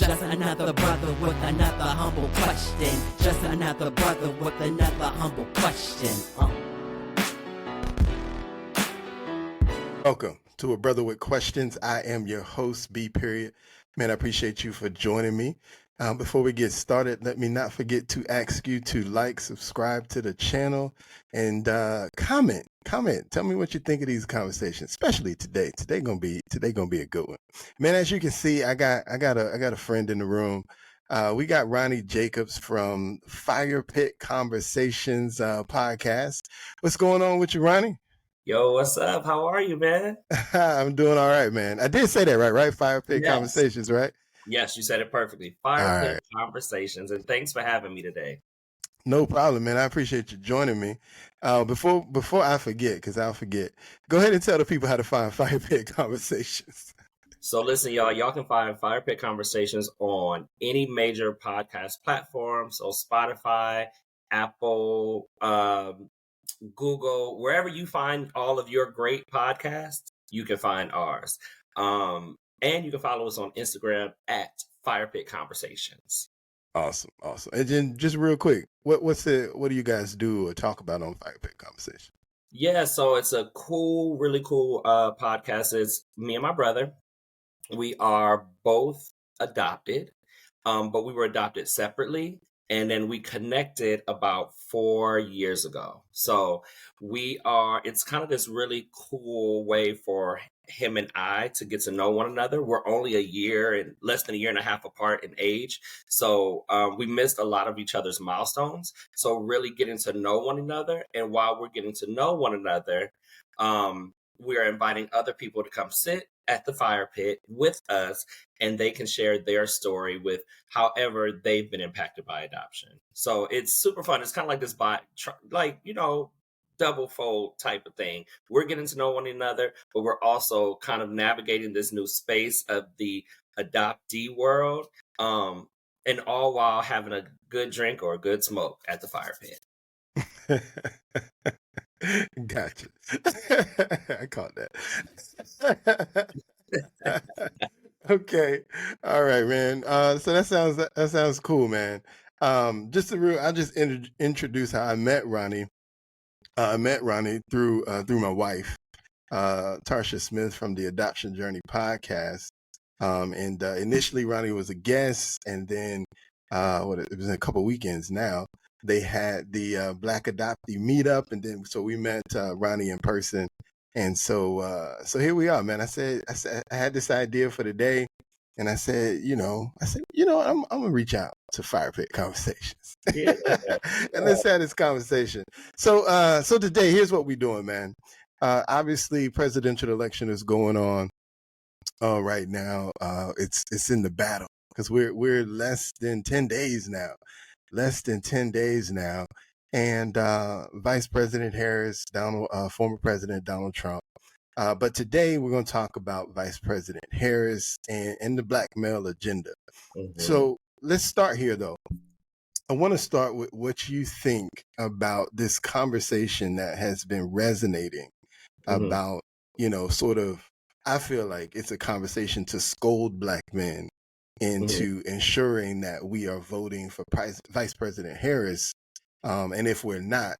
Just another brother with another humble question. Just another brother with another humble question. Welcome to A Brother with Questions. I am your host, B. Period. Man, I appreciate you for joining me. Before we get started, let me not forget to ask you to like, subscribe to the channel, and comment. Tell me what you think of these conversations, especially today. Today gonna be a good one. Man, as you can see, I got a friend in the room. We got Ronnie Jacobs from Fire Pit Conversations podcast. What's going on with you, Ronnie? Yo, what's up? How are you, man? I'm doing all right, man. I did say that right? Fire Pit Conversations, right? Yes, you said it perfectly. Fire Pit Conversations, and thanks for having me today. No problem, man. I appreciate you joining me. Before I forget, because I'll forget, go ahead and tell the people how to find Fire Pit Conversations. So listen, y'all can find Fire Pit Conversations on any major podcast platform. So Spotify, Apple, Google, wherever you find all of your great podcasts, you can find ours. And you can follow us on Instagram at Fire Pit Conversations. Awesome. And then just real quick, what do you guys do or talk about on Fire Pit Conversation? Yeah, so it's a really cool podcast. It's me and my brother. We are both adopted, but we were adopted separately. And then we connected about 4 years ago. So it's kind of this really cool way for him and I to get to know one another. We're only less than a year and a half apart in age. So we missed a lot of each other's milestones. So really getting to know one another. And while we're getting to know one another, we are inviting other people to come sit at the fire pit with us, and they can share their story with however they've been impacted by adoption. So it's super fun. It's kind of like this double fold type of thing. We're getting to know one another, but we're also kind of navigating this new space of the adoptee world, and all while having a good drink or a good smoke at the fire pit. Gotcha. I caught that. Okay. All right, man. So that sounds cool, man. I'll just introduce how I met Ronnie. I met Ronnie through my wife, Tarsha Smith from the Adoption Journey podcast. And initially Ronnie was a guest, and then it was in a couple weekends now. They had the Black Adoptee meetup, and then so we met Ronnie in person, and so here we are, man. I said I had this idea for the day, and I said, I'm gonna reach out to Fire Pit Conversations, and let's have this conversation. So today, here's what we're doing, man. Obviously, presidential election is going on right now. It's in the battle because we're less than 10 days now. And Vice President Harris, former President Donald Trump. But today we're going to talk about Vice President Harris and the black male agenda. Mm-hmm. So let's start here, though. I want to start with what you think about this conversation that has been resonating about, sort of, I feel like it's a conversation to scold black men into ensuring that we are voting for Vice President Harris. And if we're not,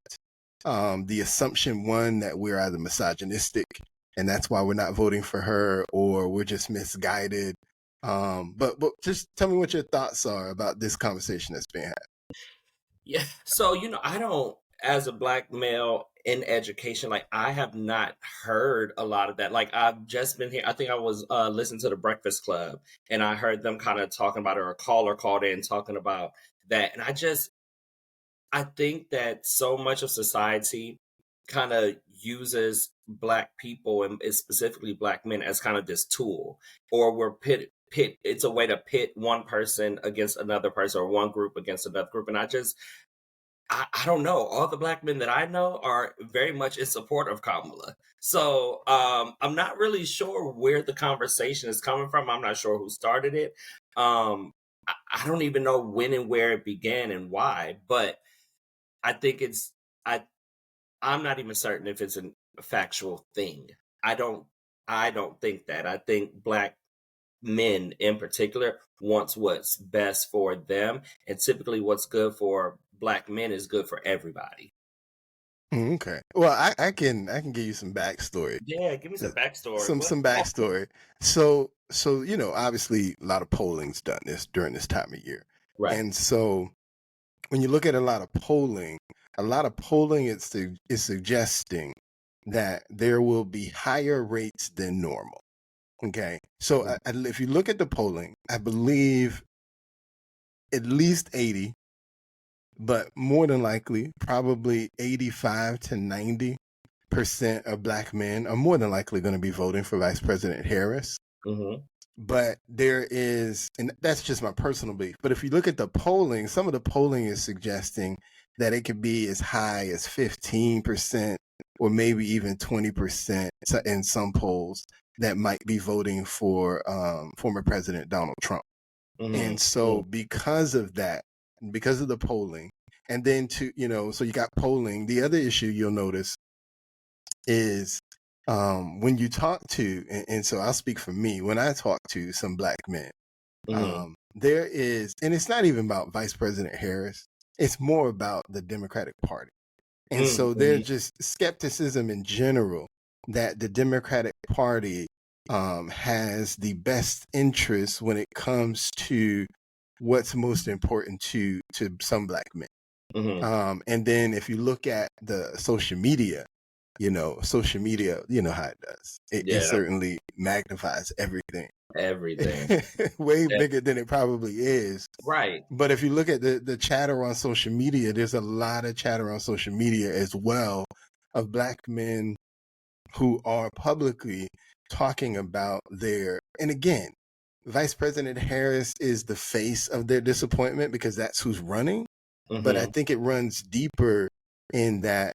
the assumption, one, that we're either misogynistic and that's why we're not voting for her, or we're just misguided. But just tell me what your thoughts are about this conversation that's being had. Yeah. So, I don't, as a black male in education, I have not heard a lot of that. I've just been here. I think I was listening to the Breakfast Club, and I heard them kind of talking about it, or a caller called in talking about that. And I think that so much of society kind of uses black people, and specifically black men, as kind of this tool, or we're pit. It's a way to pit one person against another person, or one group against another group. And I don't know. All the black men that I know are very much in support of Kamala. So I'm not really sure where the conversation is coming from. I'm not sure who started it. I don't even know when and where it began and why. But I think I'm not even certain if it's a factual thing. I don't think that. I think black men in particular wants what's best for them, and typically what's good for Black men is good for everybody. Okay. Well, I can give you some backstory. Yeah, give me some backstory. Some backstory. So obviously a lot of polling's done this during this time of year, Right. and so when you look at a lot of polling is suggesting that there will be higher rates than normal. Okay, so if you look at the polling, I believe at least 80, but more than likely, probably 85 to 90% of Black men are more than likely going to be voting for Vice President Harris. Mm-hmm. But there is, and that's just my personal belief, but if you look at the polling, some of the polling is suggesting that it could be as high as 15% or maybe even 20% in some polls that might be voting for former President Donald Trump. Mm-hmm. And so because of that, because of the polling, and then so you got polling. The other issue you'll notice is when you talk to, and so I'll speak for me, when I talk to some Black men, there is, and it's not even about Vice President Harris, it's more about the Democratic Party. And so there's just skepticism in general that the Democratic Party has the best interest when it comes to what's most important to some Black men. And then if you look at the social media, you know how it does. It certainly magnifies everything. Way bigger than it probably is. Right. But if you look at the chatter on social media, there's a lot of chatter on social media as well of Black men who are publicly talking about and again, Vice President Harris is the face of their disappointment because that's who's running. But I think it runs deeper in that,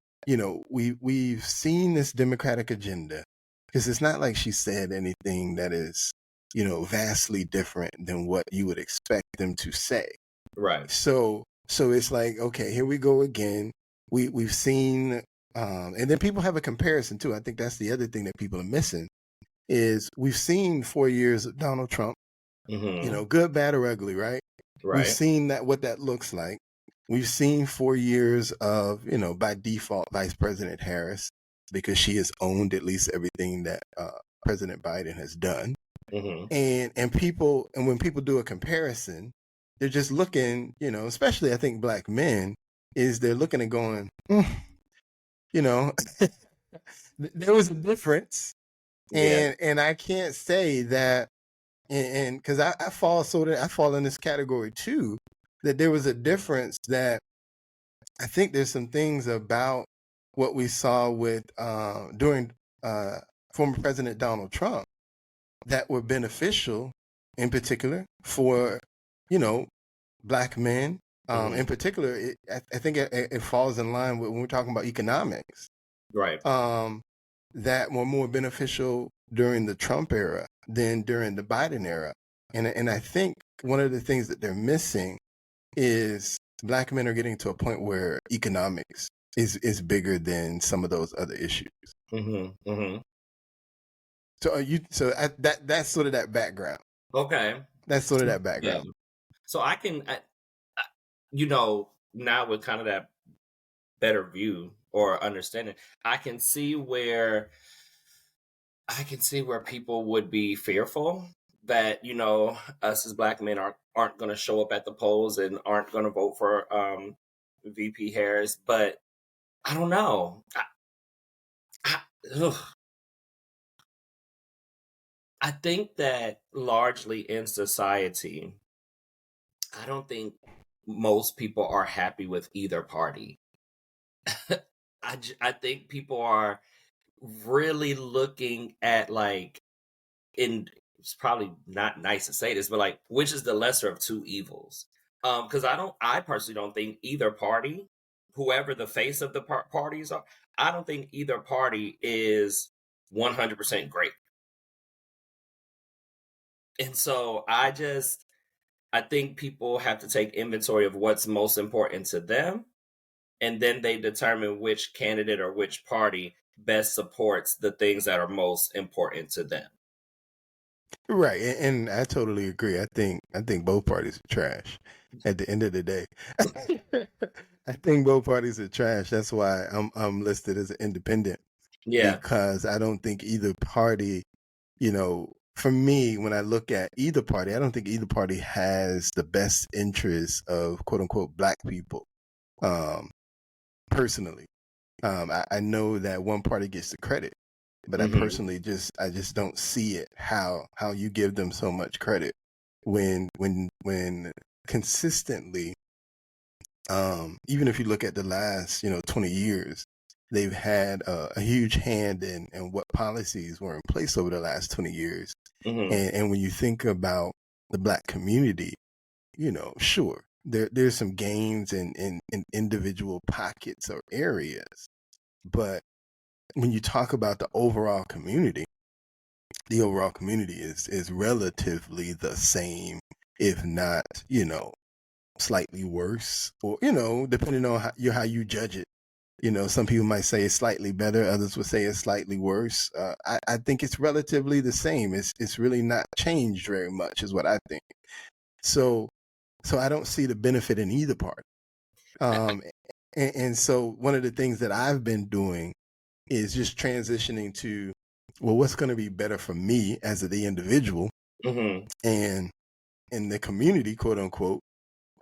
we've seen this Democratic agenda, because it's not like she said anything that is, vastly different than what you would expect them to say. Right. So it's like, okay, here we go again. We've seen, and then people have a comparison too. I think that's the other thing that people are missing is we've seen 4 years of Donald Trump, good, bad, or ugly, right? We've seen what that looks like. We've seen 4 years of, by default, Vice President Harris, because she has owned at least everything that President Biden has done. And when people do a comparison, they're just looking, especially I think Black men, is they're looking and going, there was a difference. And I can't say that, and because I fall in this category too, that there was a difference. That I think there's some things about what we saw with during former President Donald Trump that were beneficial, in particular for Black men. In particular, I think it falls in line with when we're talking about economics, right? That were more beneficial during the Trump era than during the Biden era, and I think one of the things that they're missing is Black men are getting to a point where economics is bigger than some of those other issues. So that's sort of that background. Okay. That's sort of that background. Yeah. So I can, now with kind of that better view or understanding, I can see where people would be fearful that, us as Black men aren't going to show up at the polls and aren't going to vote for VP Harris. But I don't know. I think that largely in society, I don't think most people are happy with either party. I think people are really looking at it's probably not nice to say this, but which is the lesser of two evils? Because I personally don't think either party, whoever the face of the parties are, I don't think either party is 100% great. And so I think people have to take inventory of what's most important to them, and then they determine which candidate or which party best supports the things that are most important to them. Right, and I totally agree. I think both parties are trash at the end of the day. I think both parties are trash. That's why I'm listed as an independent, Yeah. because I don't think either party, for me, when I look at either party, I don't think either party has the best interests of quote unquote black people. Um, personally, I know that one party gets the credit, but I Hmm. personally just don't see it how you give them so much credit when consistently, even if you look at the last 20 years, they've had a huge hand in what policies were in place over the last 20 years. Hmm. And when you think about the black community, sure, there's some gains in individual pockets or areas, but when you talk about the overall community is relatively the same, if not, slightly worse, or depending on how you judge it. Some people might say it's slightly better, others would say it's slightly worse. I think it's relatively the same. It's really not changed very much, is what I think. So I don't see the benefit in either party. Um, and so one of the things that I've been doing is just transitioning to, well, what's going to be better for me as the individual, Hmm. and in the community, quote unquote.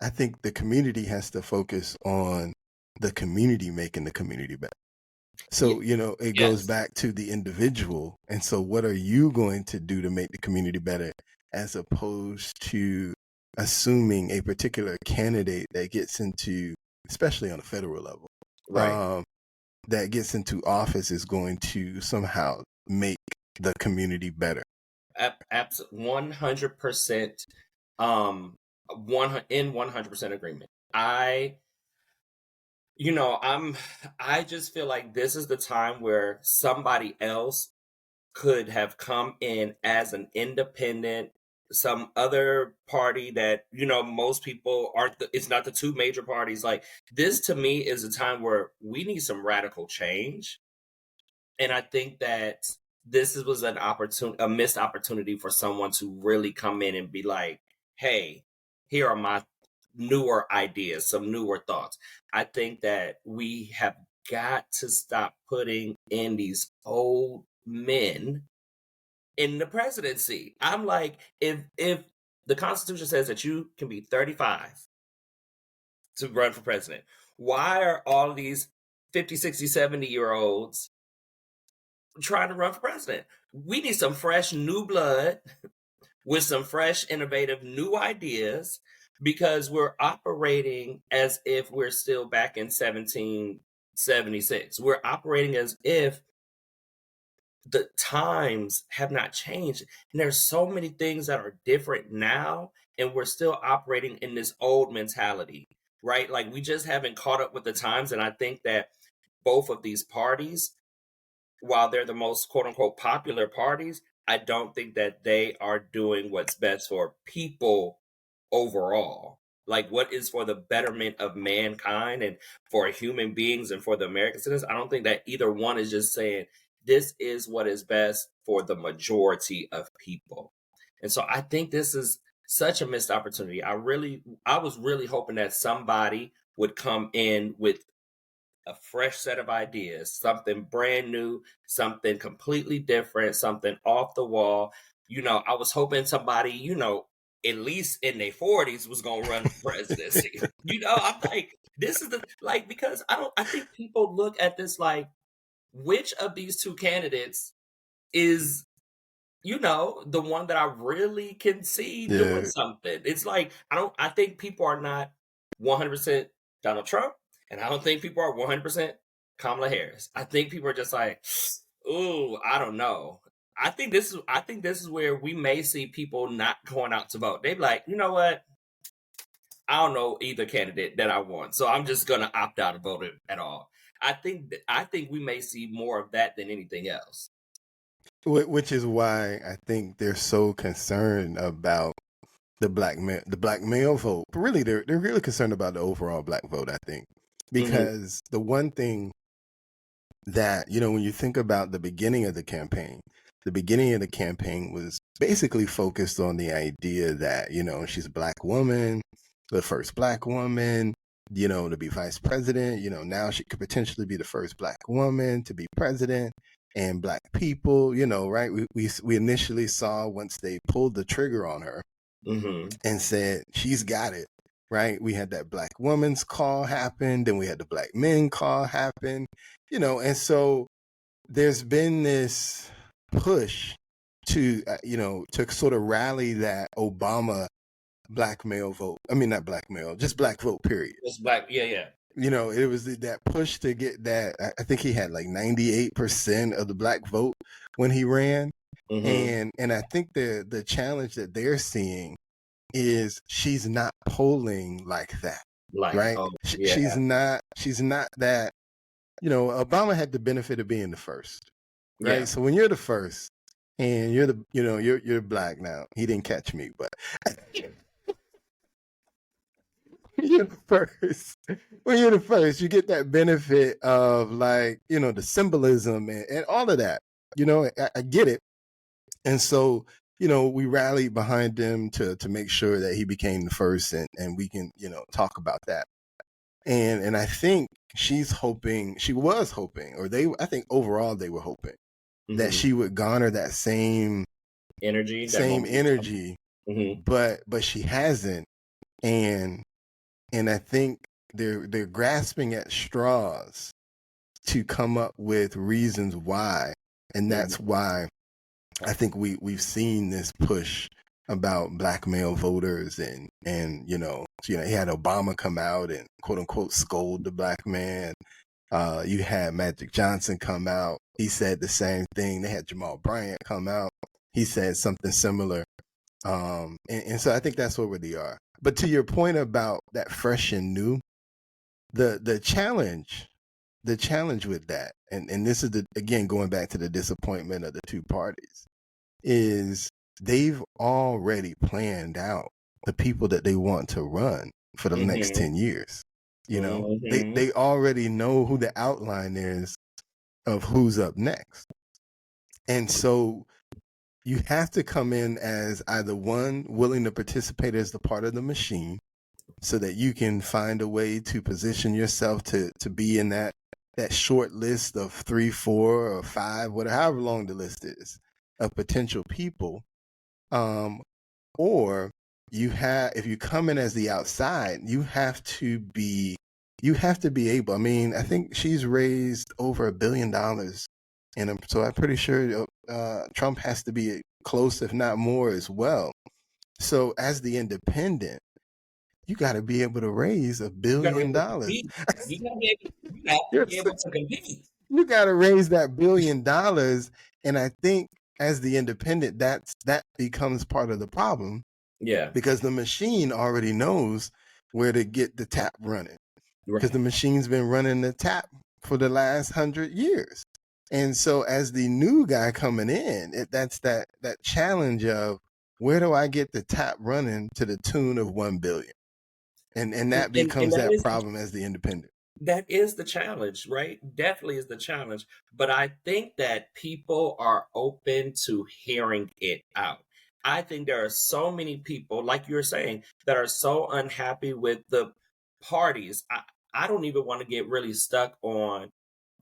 I think the community has to focus on the community making the community better. So, it goes Yes. back to the individual. And so, what are you going to do to make the community better, as opposed to assuming a particular candidate that gets into, especially on a federal level, Right. um, that gets into office is going to somehow make the community better. 100%. Um, 100% agreement. I'm. I just feel like this is the time where somebody else could have come in as an independent, some other party that most people aren't. It's not the two major parties. Like this, to me, is a time where we need some radical change. And I think that was a missed opportunity for someone to really come in and be like, "Hey, here are my newer ideas, some newer thoughts." I think that we have got to stop putting in these old men in the presidency. I'm like, if the Constitution says that you can be 35 to run for president, why are all of these 50, 60, 70-year olds trying to run for president? We need some fresh new blood with some fresh, innovative new ideas, because we're operating as if we're still back in 1776. We're operating as if the times have not changed. And there's so many things that are different now, and we're still operating in this old mentality, right? Like we just haven't caught up with the times. And I think that both of these parties, while they're the most quote unquote popular parties, I don't think that they are doing what's best for people overall. Like what is for the betterment of mankind and for human beings and for the American citizens. I don't think that either one is just saying this is what is best for the majority of people. And so I think this is such a missed opportunity. I was really hoping that somebody would come in with a fresh set of ideas, something brand new, something completely different, something off the wall. I was hoping somebody, at least in their 40s was going to run for presidency. I'm like, this is because I think people look at this like, which of these two candidates is the one that I really can see doing Yeah, something. It's like I think people are not 100% Donald Trump, and I don't think people are 100% Kamala Harris. I think people are just like, "Ooh, I don't know." I think this is where we may see people not going out to vote. They be like, "You know what? I don't know either candidate that I want, so I'm just going to opt out of voting at all." I think we may see more of that than anything else. which is why I think they're so concerned about the black male vote. But really, they're really concerned about the overall black vote, I think, Mhm. because the one thing that when you think about the beginning of the campaign, the beginning of the campaign was basically focused on the idea that, you know, she's a black woman, the first black woman, you know, to be vice president. You know, now she could potentially be the first black woman to be president, and black people, you know, right? We initially saw, once they pulled the trigger on her and said, she's got it, right? We had that black woman's call happen, then we had the black men call happen, you know, and so there's been this push to, you know, to sort of rally that Obama black male vote. I mean, not black male, just black vote, period. It's black, yeah. You know, it was that push to get that. I think he had like 98% of the black vote when he ran. And I think the challenge that they're seeing is she's not polling like that, right? She's not that, you know, Obama had the benefit of being the first, right? Yeah. So when you're the first and you're the, you know, you're black now. He didn't catch me, but you're the first. When you're the first, you get that benefit of, like, you know, the symbolism and all of that. You know, I get it. And so, you know, we rallied behind him to make sure that he became the first, and we can, you know, talk about that. And I think she was hoping, or I think overall they were hoping that she would garner that same energy, but she hasn't. And I think they're grasping at straws to come up with reasons why. And that's why I think we've seen this push about black male voters, and you know, he had Obama come out and quote unquote scold the black man. You had Magic Johnson come out. He said the same thing. They had Jamal Bryant come out. He said something similar. And so I think that's where they are. But to your point about that fresh and new, the challenge with that, and this is again going back to the disappointment of the two parties, is they've already planned out the people that they want to run for the next 10 years. You know, they already know who the outline is of who's up next. And so you have to come in as either one, willing to participate as the part of the machine, so that you can find a way to position yourself to be in that short list of 3, 4, or 5, whatever, however long the list is, of potential people. Or if you come in as the outside, you have to be able. I mean, I think she's raised over $1 billion, and so I'm pretty sure Trump has to be close, if not more, as well. So as the independent, you got to be able to raise $1 billion. You got to be able to compete. You got to raise that $1 billion, and I think as the independent, that becomes part of the problem. Yeah, because the machine already knows where to get the tap running, because the machine's been running the tap for the last 100 years. And so as the new guy coming in, that's that challenge of, where do I get the tap running to the tune of $1 billion? And that becomes that problem as the independent. That is the challenge, right? Definitely is the challenge. But I think that people are open to hearing it out. I think there are so many people, like you were saying, that are so unhappy with the parties. I don't even want to get really stuck on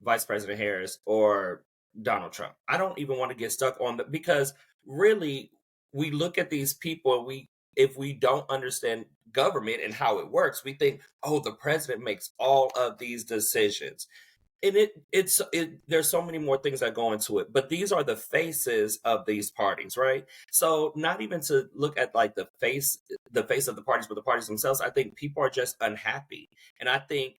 Vice President Harris or Donald Trump. I don't even want to get stuck on that, because really, we look at these people, and if we don't understand government and how it works, we think, oh, the president makes all of these decisions. And there's so many more things that go into it, but these are the faces of these parties, right? So not even to look at like the face of the parties, but the parties themselves. I think people are just unhappy. And I think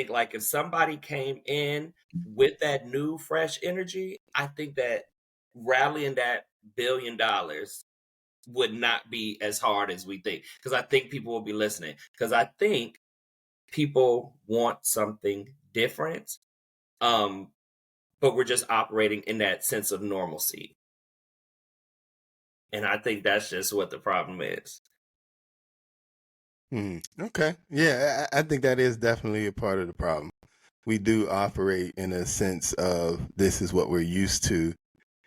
like, if somebody came in with that new fresh energy, I think that rallying that $1 billion would not be as hard as we think, because I think people will be listening, because I think people want something different, but we're just operating in that sense of normalcy, and I think that's just what the problem is. Okay, yeah, I think that is definitely a part of the problem. We do operate in a sense of, this is what we're used to,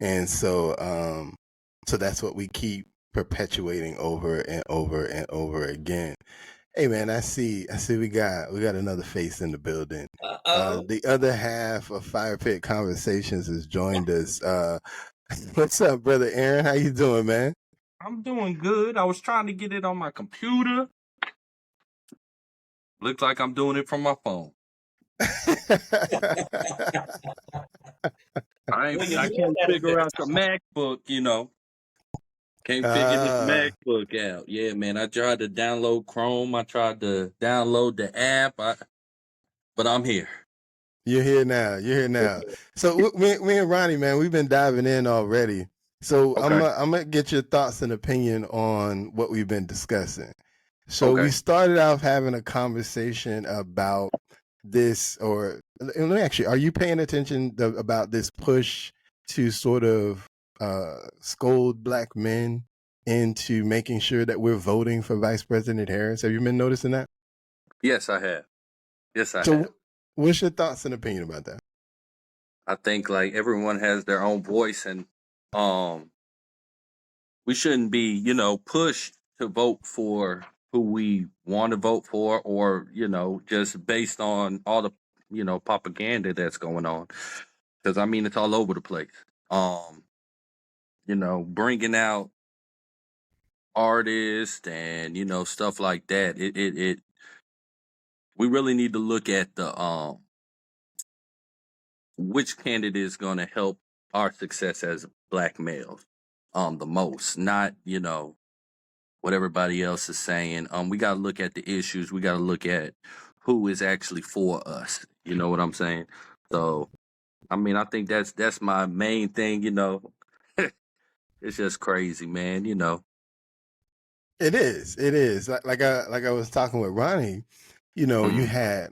And so that's what we keep perpetuating over and over and over again. Hey man, I see we got another face in the building. Oh, The other half of Fire Pit Conversations has joined us. What's up, brother Aaron? How you doing, man? I'm doing good. I was trying to get it on my computer. Looks like I'm doing it from my phone. I well, you have can't that a figure good out the MacBook, Can't figure this Ah, MacBook out. Yeah, man. I tried to download Chrome. I tried to download the app. But I'm here. you're here now. You're here now. So me and Ronnie, man, we've been diving in already. So Okay. I'm gonna get your thoughts and opinion on what we've been discussing. So we Okay. started off having a conversation about this, or let me actually, are you paying attention about this push to sort of scold black men into making sure that we're voting for Vice President Harris? Have you been noticing that? Yes, I have. Yes, I have. So, what's your thoughts and opinion about that? I think like everyone has their own voice, and um we shouldn't be, pushed to vote for who we want to vote for, or, just based on all the, propaganda that's going on. Because I mean, it's all over the place. Um, bringing out artists and, stuff like that. We really need to look at the, which candidate is going to help our success as black males, the most, not, what everybody else is saying. We got to look at the issues. We got to look at who is actually for us. You know what I'm saying? So, I mean, I think that's my main thing. It's just crazy, man. It is. It is. Like I was talking with Ronnie. You Mhm. had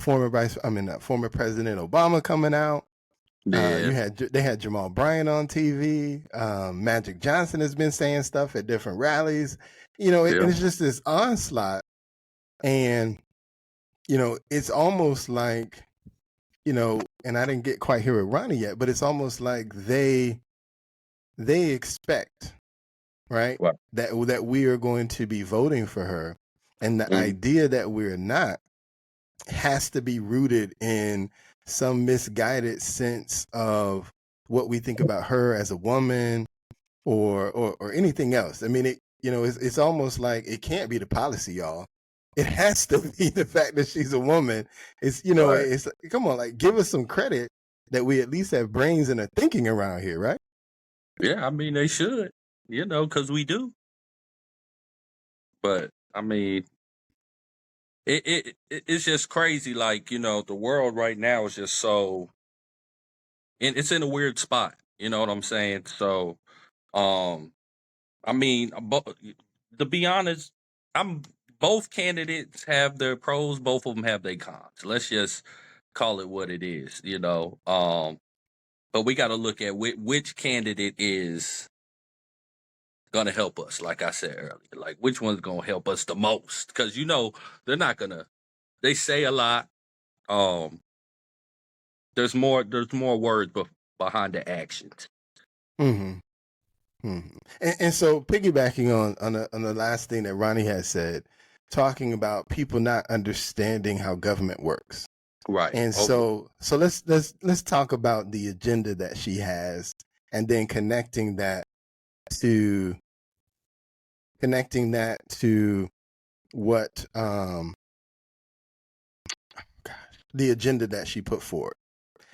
former President Obama coming out. Yeah, They had Jamal Bryant on TV. Magic Johnson has been saying stuff at different rallies. yeah, And it's just this onslaught, and it's almost like and I didn't get quite here with Ronnie yet, but it's almost like they expect, right, right. that we are going to be voting for her, and the Mhm. idea that we're not has to be rooted in some misguided sense of what we think about her as a woman, or anything else. I mean, it's almost like it can't be the policy, y'all. It has to be the fact that she's a woman. Right. It's come on, like give us some credit that we at least have brains and are thinking around here, right? Yeah, I mean they should, because we do. But I mean, it's just crazy. Like the world right now is just so, and it's in a weird spot. You know what I'm saying? So, um, I mean, to be honest, I'm both candidates have their pros. Both of them have their cons. Let's just call it what it is. But we got to look at which candidate is gonna help us. Like I said earlier, like which one's gonna help us the most? Because they're not gonna. They say a lot. Um, there's more. There's more words behind the actions. Mm-hmm. Mm-hmm. And so piggybacking on the last thing that Ronnie has said, talking about people not understanding how government works. Right. And Okay. so let's talk about the agenda that she has, and then to connecting that to what the agenda that she put forward.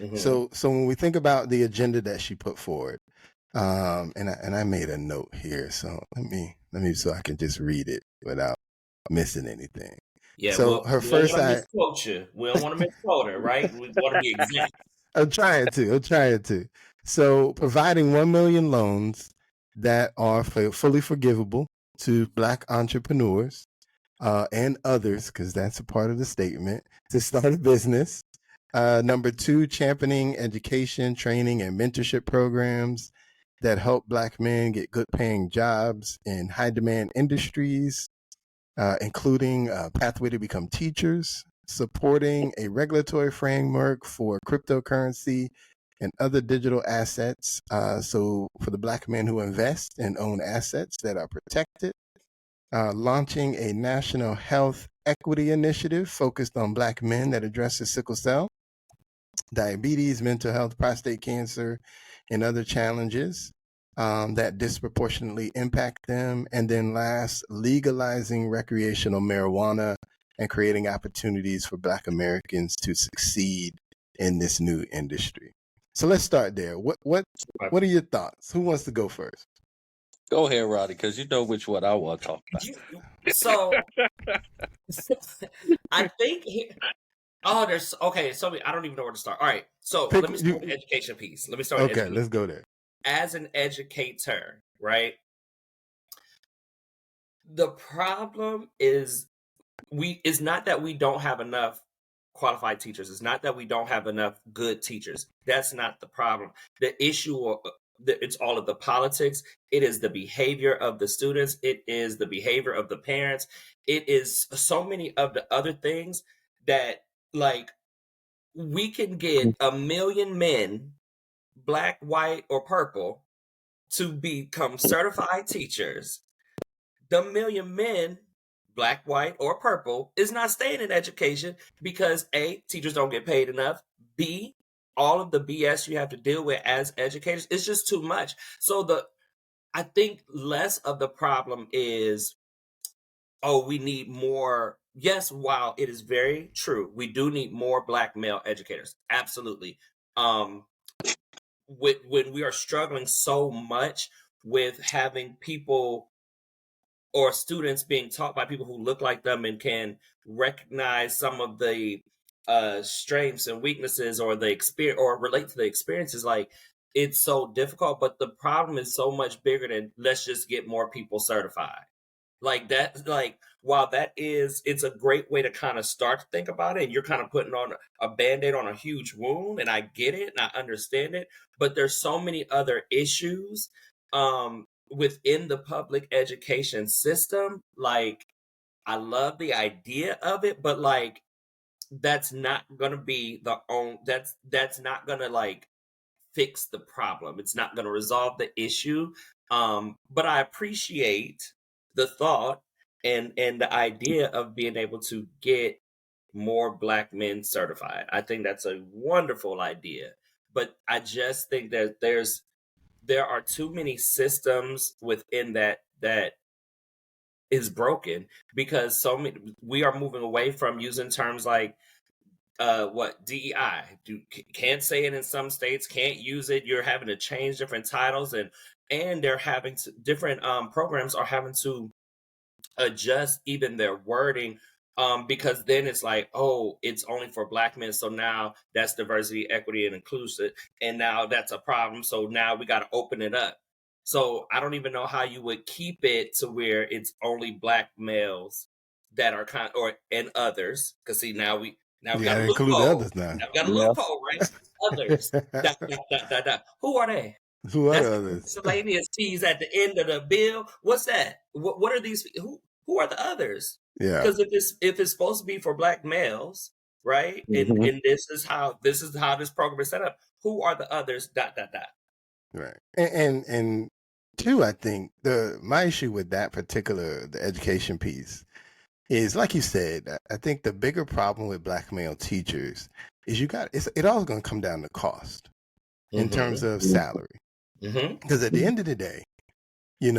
mm-hmm. So when we think about the agenda that she put forward, and I made a note here, so let me so I can just read it without missing anything. Yeah. So Well, her we don't first want to I misquote you. We don't want to misquote her, right? We want to be exact. I'm trying to. I'm trying to. So, providing 1 million loans that are fully forgivable to Black entrepreneurs and others, because that's a part of the statement, to start a business. Number two, championing education, training, and mentorship programs that help Black men get good paying jobs in high demand industries, including a pathway to become teachers, supporting a regulatory framework for cryptocurrency and other digital assets. So for the Black men who invest and own assets that are protected, launching a national health equity initiative focused on Black men that addresses sickle cell, diabetes, mental health, prostate cancer, and other challenges that disproportionately impact them. And then last, legalizing recreational marijuana and creating opportunities for Black Americans to succeed in this new industry. So let's start there. What are your thoughts? Who wants to go first? Go ahead, Roddy, because you know which one I want to talk about. So I think there's okay. So I don't even know where to start. All right, so let me start with the education piece. Okay, let's go there. As an educator, right? The problem is it's not that we don't have enough qualified teachers. It's not that we don't have enough good teachers. That's not the problem. The issue, it's all of the politics. It is the behavior of the students. It is the behavior of the parents. It is so many of the other things that, like, we can get 1 million men, Black, white, or purple, to become certified teachers. The 1 million men, Black, white, or purple, is not staying in education because A, teachers don't get paid enough. B, all of the BS you have to deal with as educators, it's just too much. So I think less of the problem is, we need more. Yes, while it is very true, we do need more Black male educators. Absolutely. When we are struggling so much with having people or students being taught by people who look like them and can recognize some of the strengths and weaknesses or the experience or relate to the experiences, like, it's so difficult. But the problem is so much bigger than let's just get more people certified. Like that, like, while it's a great way to kind of start to think about it, and you're kind of putting on a Band-Aid on a huge wound, and I get it and I understand it, but there's so many other issues within the public education system. Like, I love the idea of it, but like, that's not gonna be that's not gonna, like, fix the problem. It's not gonna resolve the issue. But I appreciate the thought and the idea of being able to get more Black men certified. I think that's a wonderful idea. But I just think that there are too many systems within that is broken, because we are moving away from using terms like DEI. Can't say it in some states, can't use it. You're having to change different titles, and they're having to, different programs are having to adjust even their wording, because then it's like, it's only for Black men, so now that's diversity, equity, and inclusive, and now that's a problem, so now we got to open it up. So I don't even know how you would keep it to where it's only Black males that are and others, because see, now we got a loophole. Others now. Now we got a loophole, right? Others. Who are they? Who are the others? Miscellaneous fees at the end of the bill. What's that? What are these? Who are the others? Yeah. Because if it's supposed to be for Black males, right? Mm-hmm. And this is how this program is set up. Who are the others? ... Right. And two, I think my issue with that the education piece is, like you said, I think the bigger problem with Black male teachers is it all going to come down to cost in terms of salary. Because at the end of the day, I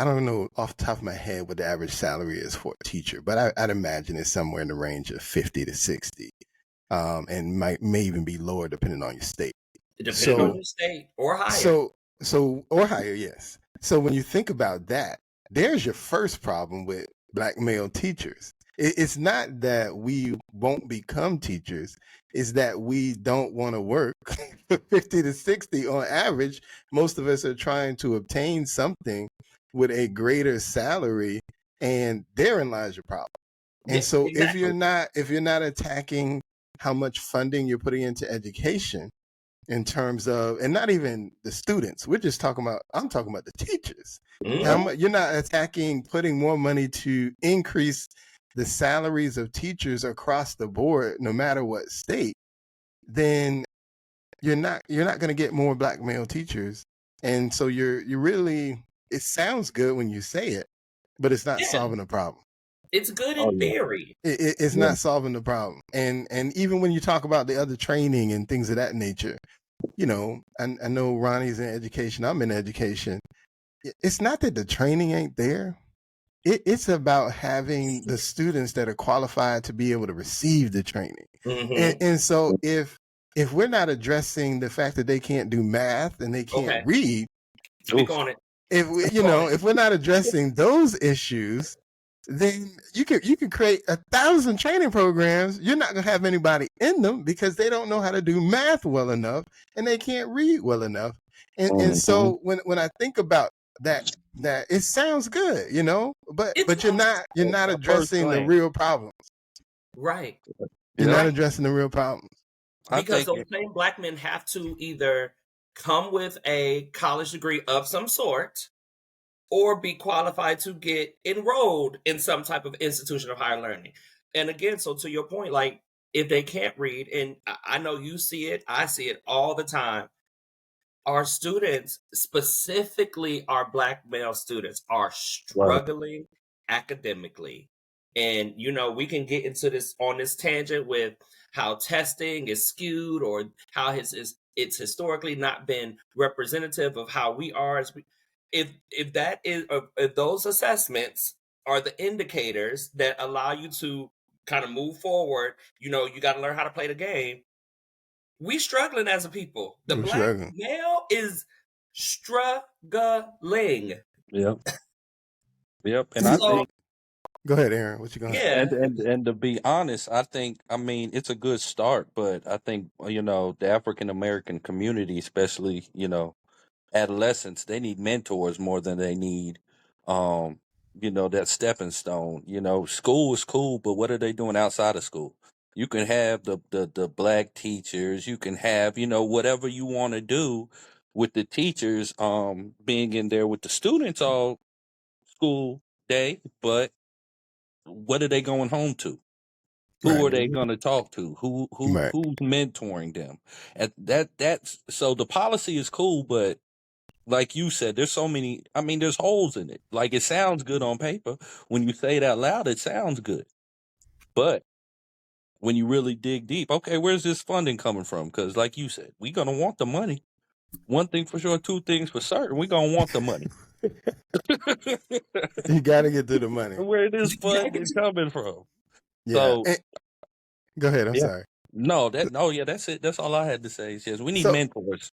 don't know off the top of my head what the average salary is for a teacher, but I'd imagine it's somewhere in the range of 50 to 60, and may even be lower depending on your state. Depending on your state or higher. So or higher, yes. So when you think about that, there's your first problem with Black male teachers. It's not that we won't become teachers. It's that we don't want to work 50 to 60 on average. Most of us are trying to obtain something with a greater salary, and therein lies your problem. And so exactly. if you're not attacking how much funding you're putting into education in terms of, and not even the students, I'm talking about the teachers. You're not attacking putting more money to increase the salaries of teachers across the board, no matter what state, then you're not going to get more black male teachers, and so you're really. It sounds good when you say it, but it's not Yeah. solving the problem. It's good in theory. It's not solving the problem. And even when you talk about the other training and things of that nature, you know, I know Ronnie's in education. I'm in education. It's not that the training ain't there. It's about having the students that are qualified to be able to receive the training. And so if we're not addressing the fact that they can't do math and they can't read, speak on it. If we're not addressing those issues, then you can create 1,000 training programs. You're not gonna have anybody in them because they don't know how to do math well enough and they can't read well enough. And so when I think about that it sounds good, you know, but you're not addressing the real problems. Right. You're not addressing the real problems. Because those same black men have to either come with a college degree of some sort or be qualified to get enrolled in some type of institution of higher learning. And again, so to your point, like if they can't read, and I know you see it, I see it all the time, our students, specifically our black male students, are struggling academically. And, you know, we can get into this on this tangent with how testing is skewed or how it's historically not been representative of how we are as we, if that is if those assessments are the indicators that allow you to kind of move forward, you know, you got to learn how to play the game. We struggling as a people. The black male is struggling. Yep. And I think. Go ahead, Aaron. What you going? Yeah. And to be honest, I mean, it's a good start, but I think, you know, the African American community, especially, you know, adolescents, they need mentors more than they need, you know, that stepping stone. You know, school is cool, but what are they doing outside of school? You can have the black teachers, you can have, you know, whatever you want to do with the teachers, being in there with the students all school day, but what are they going home to? Who are they going to talk to? Who's mentoring them? And that's so the policy is cool, but like you said, there's so many. I mean, there's holes in it. Like it sounds good on paper. When you say it out loud, it sounds good. But when you really dig deep, okay, where's this funding coming from? Because like you said, we're gonna want the money. One thing for sure, two things for certain, we're gonna want the money. You got to get to the money. Where this funding coming from? Yeah. So, go ahead. I'm sorry. No, that's it. That's all I had to say. Yes, we need mentors.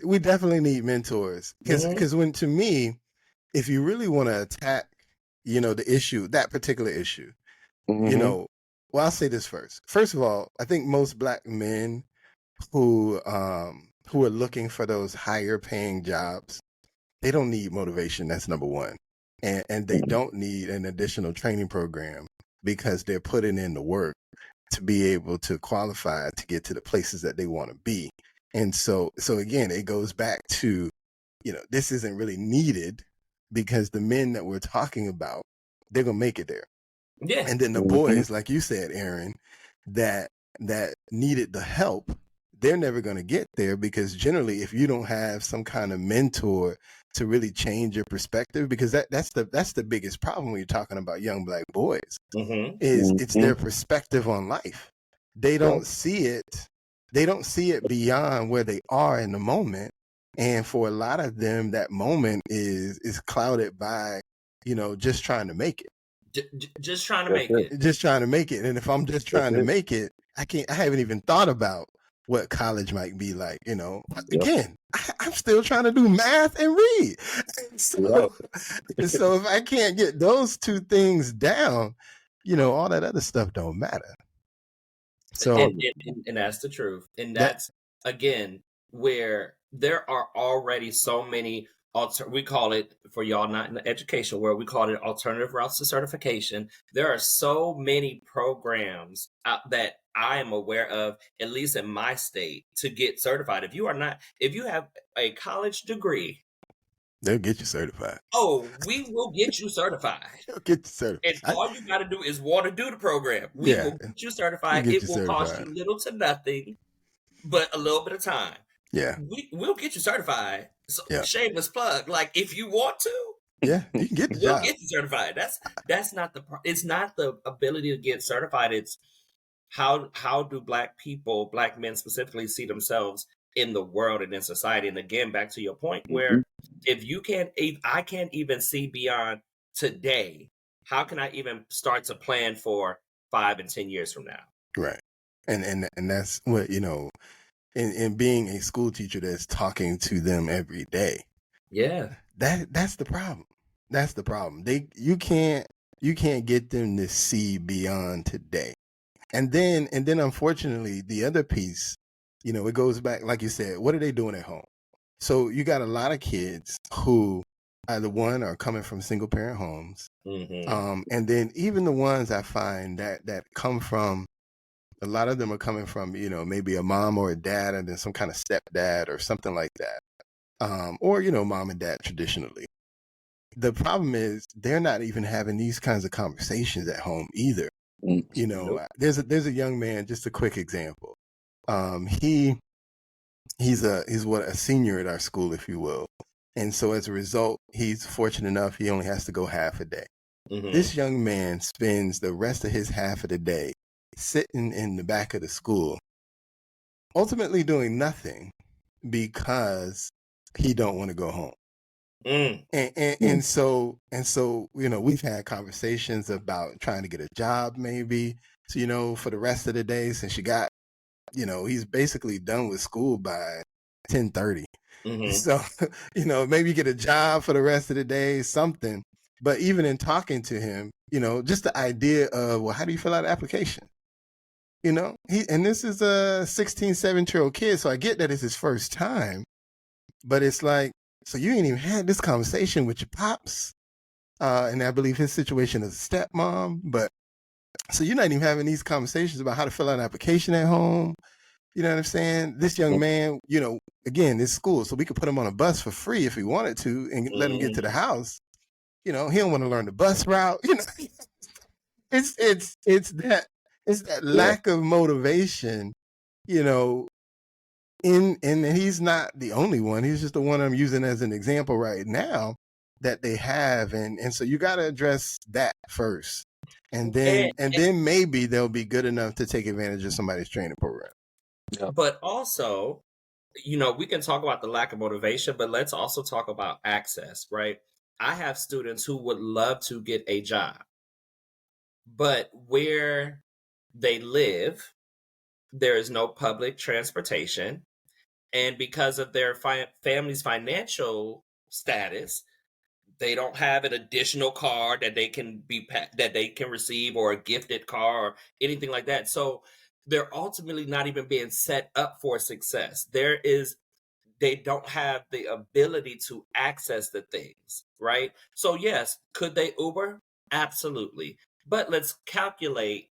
We definitely need mentors because when, to me, if you really want to attack, you know, the issue, that particular issue, you know, well, I'll say this first. First of all, I think most black men who are looking for those higher paying jobs, they don't need motivation. That's number one. And they don't need an additional training program because they're putting in the work to be able to qualify to get to the places that they want to be. And so again, it goes back to, you know, this isn't really needed because the men that we're talking about, they're going to make it there. Yeah. And then the boys, like you said, Aaron, that needed the help, they're never going to get there because generally if you don't have some kind of mentor to really change your perspective, because that's the biggest problem when you're talking about young black boys, is it's their perspective on life. They don't see it. They don't see it beyond where they are in the moment. And for a lot of them, that moment is clouded by, you know, just trying to make it. Just trying to make it. Just trying to make it. And if I'm just trying to make it, I haven't even thought about what college might be like, you know. Again, I'm still trying to do math and read. So if I can't get those two things down, you know, all that other stuff don't matter. So and that's the truth. And that's again where there are already so many we call it, for y'all not in the education world, we call it alternative routes to certification. There are so many programs out that I am aware of, at least in my state, to get certified. If you have a college degree, they'll get you certified. Oh, we will get you certified. They'll get you certified. And all you got to do is want to do the program. We will get you certified. It will cost you little to nothing. but a little bit of time. Yeah. We'll get you certified. So Yeah. shameless plug. Like if you want to, Yeah. You can get the we'll job. get you certified. That's not it's not the ability to get certified. It's how do Black people, Black men specifically, see themselves in the world and in society. And again, back to your point, where if I can't even see beyond today, how can I even start to plan for 5 and 10 years from now? Right. And that's what, in being a school teacher that's talking to them every day. Yeah. That's the problem. That's the problem. You can't get them to see beyond today. And then unfortunately, the other piece, it goes back, like you said, what are they doing at home? So you got a lot of kids who either one are coming from single parent homes. And then even the ones I find that come from, a lot of them are coming from, maybe a mom or a dad and then some kind of stepdad or something like that. Or, mom and dad traditionally. The problem is they're not even having these kinds of conversations at home either. Nope. There's a young man, just a quick example. He's a senior at our school, if you will. And so as a result, he's fortunate enough, he only has to go half a day. This young man spends the rest of his half of the day sitting in the back of the school, ultimately doing nothing because he don't want to go home. And so we've had conversations about trying to get a job maybe. So for the rest of the day, since you got, he's basically done with school by 10:30. So maybe get a job for the rest of the day, something. But even in talking to him, just the idea of, well, how do you fill out an application? And this is a 16, 17-year-old kid, so I get that it's his first time, but it's like, so you ain't even had this conversation with your pops. And I believe his situation is a stepmom, but so you're not even having these conversations about how to fill out an application at home. You know what I'm saying? This young man, again, it's school, so we could put him on a bus for free if we wanted to and let him get to the house. He don't want to learn the bus route. It's that lack of motivation, and he's not the only one. He's just the one I'm using as an example right now that they have. And so you got to address that first. And then maybe they'll be good enough to take advantage of somebody's training program. But also, we can talk about the lack of motivation, but let's also talk about access, right? I have students who would love to get a job, but where they live, there is no public transportation. And because of their family's financial status, they don't have an additional car that they can receive, or a gifted car or anything like that. So they're ultimately not even being set up for success. They don't have the ability to access the things, right? So yes, could they Uber? Absolutely. But let's calculate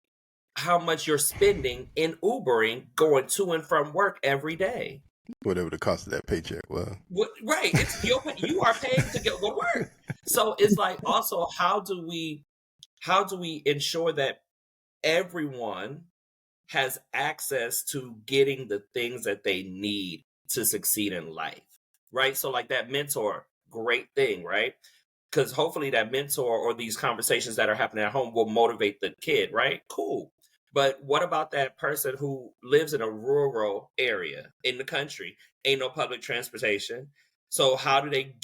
how much you're spending in Ubering going to and from work every day. Whatever the cost of that paycheck was. Right. You are paying to go to work. So it's like, also, how do we ensure that everyone has access to getting the things that they need to succeed in life, right? So like that mentor, great thing, right? Because hopefully that mentor or these conversations that are happening at home will motivate the kid, right? Cool. But what about that person who lives in a rural area in the country? Ain't no public transportation. So how do they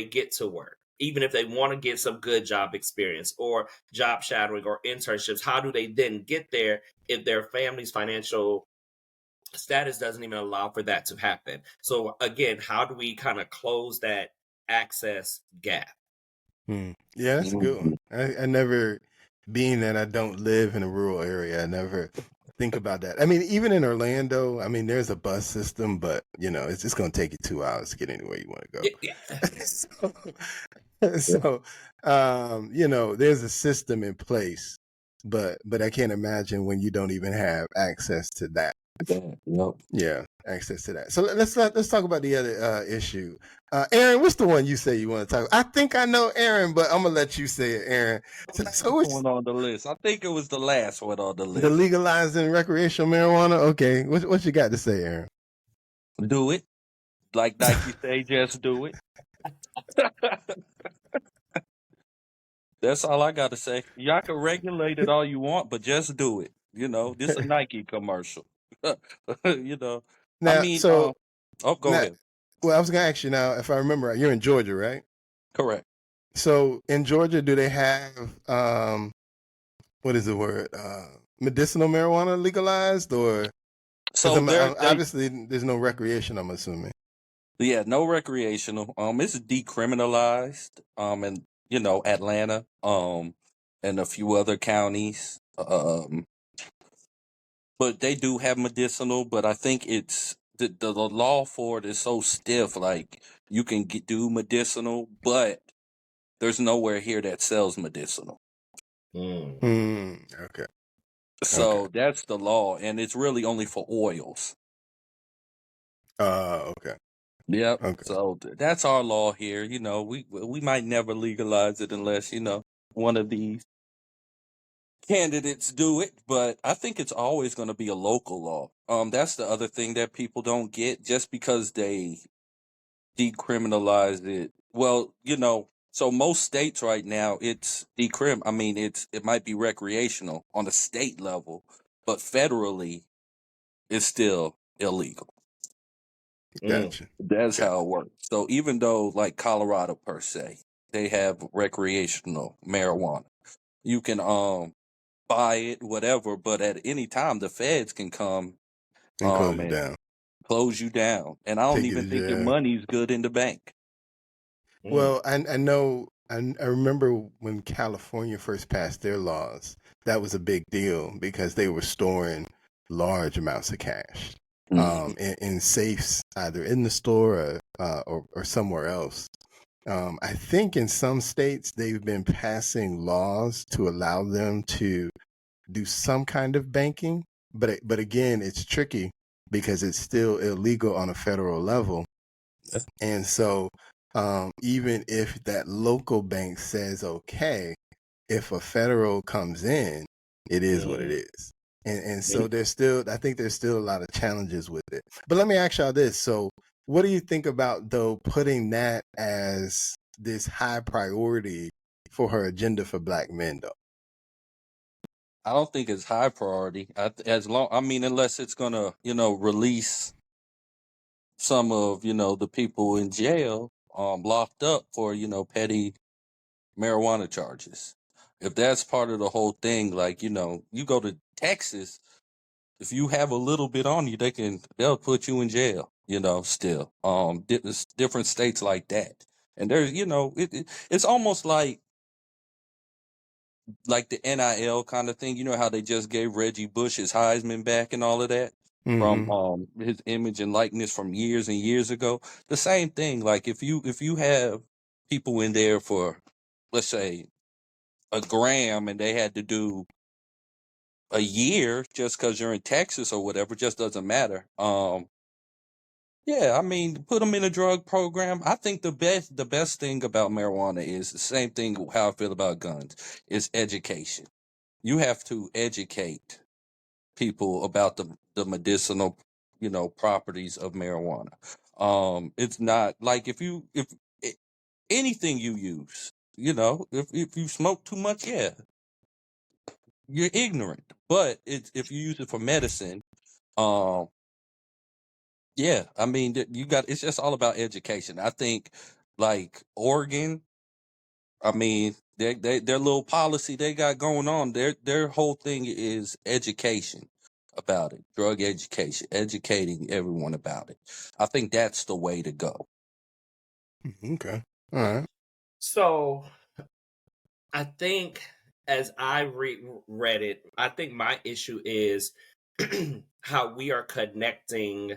get to work? Even if they want to get some good job experience or job shadowing or internships, how do they then get there if their family's financial status doesn't even allow for that to happen? So again, how do we kind of close that access gap? Yeah, that's a good one. I never, being that I don't live in a rural area, I never think about that. I mean, even in Orlando, there's a bus system, but it's just going to take you 2 hours to get anywhere you want to go. So, there's a system in place, but I can't imagine when you don't even have access to that. Yep. Yeah, access to that. So let's talk about the other issue. Aaron, what's the one you say you want to talk about? I think I know Aaron, but I'm gonna let you say it, Aaron. So Which what's one on the list? I think it was the last one on the the list. legalizing recreational marijuana? Okay, what you got to say, Aaron? Do it. Like Nike say, just do it. That's all I got to say. Y'all can regulate it all you want, but just do it. This a Nike commercial. you know, I Now, mean, so go now, ahead. well, I was gonna ask you now if I remember right. You're in Georgia, right? Correct. So in Georgia, do they have what is the word? Medicinal marijuana legalized, or because So I'm they obviously there's no recreation. I'm assuming. yeah, no recreational. It's decriminalized. And Atlanta, and a few other counties. But they do have medicinal. But I think it's the law for it is so stiff. Like you can do medicinal, but there's nowhere here that sells medicinal. Okay. Okay. So that's the law, and it's really only for oils. Okay. Yep. Okay. So that's our law here. We might never legalize it unless one of these candidates do it, but I think it's always going to be a local law. That's the other thing that people don't get. Just because they decriminalize it, well, so most states right now it's I mean, it might be recreational on a state level, but federally it's still illegal. Gotcha. That's Gotcha. how it works. So even though, like Colorado per se, they have recreational marijuana, you can buy it, whatever, but at any time the feds can come And close you and down. close you down. And I don't Take you even to think your jail. money's good in the bank. Well, I know. I remember when California first passed their laws. That was a big deal because they were storing large amounts of cash Mm-hmm. in safes, either in the store or somewhere else. I think in some states they've been passing laws to allow them to do some kind of banking, but again, it's tricky because it's still illegal on a federal level, and so even if that local bank says okay, if a federal comes in, it is what it is. And so I think there's still a lot of challenges with it. But let me ask y'all this. So what do you think about though putting that as this high priority for her agenda for black men though? I don't think it's high priority. Unless it's gonna, release some of, the people in jail, locked up for, petty marijuana charges. If that's part of the whole thing, like, you go to Texas, if you have a little bit on you, they'll put you in jail, still. Different states like that. And there's, it's almost like the NIL kind of thing. You know how they just gave Reggie Bush his Heisman back and all of that from Mm-hmm. his image and likeness from years and years ago. The same thing. Like if you have people in there for, let's say, a gram, and they had to do a year just because you're in Texas or whatever, just doesn't matter. Yeah, I mean, put them in a drug program. I think the best thing about marijuana is the same thing how I feel about guns, is education. You have to educate people about the medicinal, properties of marijuana. It's not like if anything you use, if you smoke too much, yeah, you're ignorant. But if you use it for medicine, um, yeah, I mean, it's just all about education. I think, like Oregon, I mean, their little policy they got going on, their whole thing is education about it, drug education, educating everyone about it. I think that's the way to go. Okay. All right. So I think as I read it, I think my issue is how we are connecting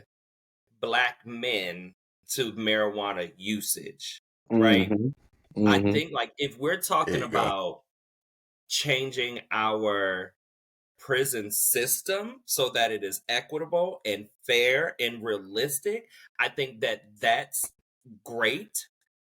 black men to marijuana usage, right? Mm-hmm. I Mm-hmm. think like if we're There talking you go. about changing our prison system so that it is equitable and fair and realistic, I think that that's great.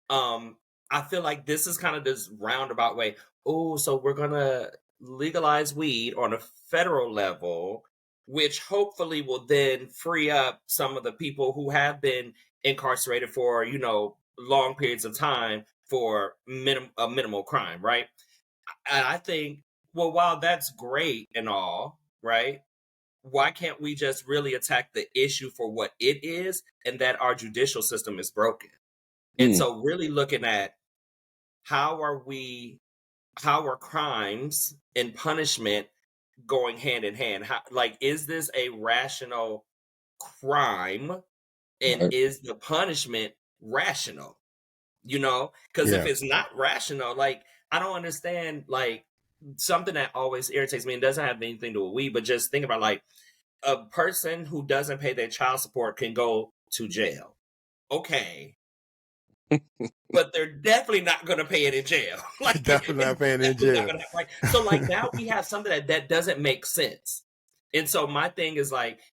I feel like this is kind of this roundabout way. Oh, so we're gonna legalize weed on a federal level, which hopefully will then free up some of the people who have been incarcerated for, long periods of time for a minimal crime, right? And I think, well, while that's great and all, right? Why can't we just really attack the issue for what it is, and that our judicial system is broken? And so really looking at how are crimes and punishment going hand in hand? Is this a rational crime, and is the punishment rational? Because if it's not rational, I don't understand, something that always irritates me and doesn't have anything to do with weed, but just think about a person who doesn't pay their child support can go to jail. Okay. But they're definitely not going to pay it in jail. Definitely not paying it in jail. So now we have something that doesn't make sense. And so my thing is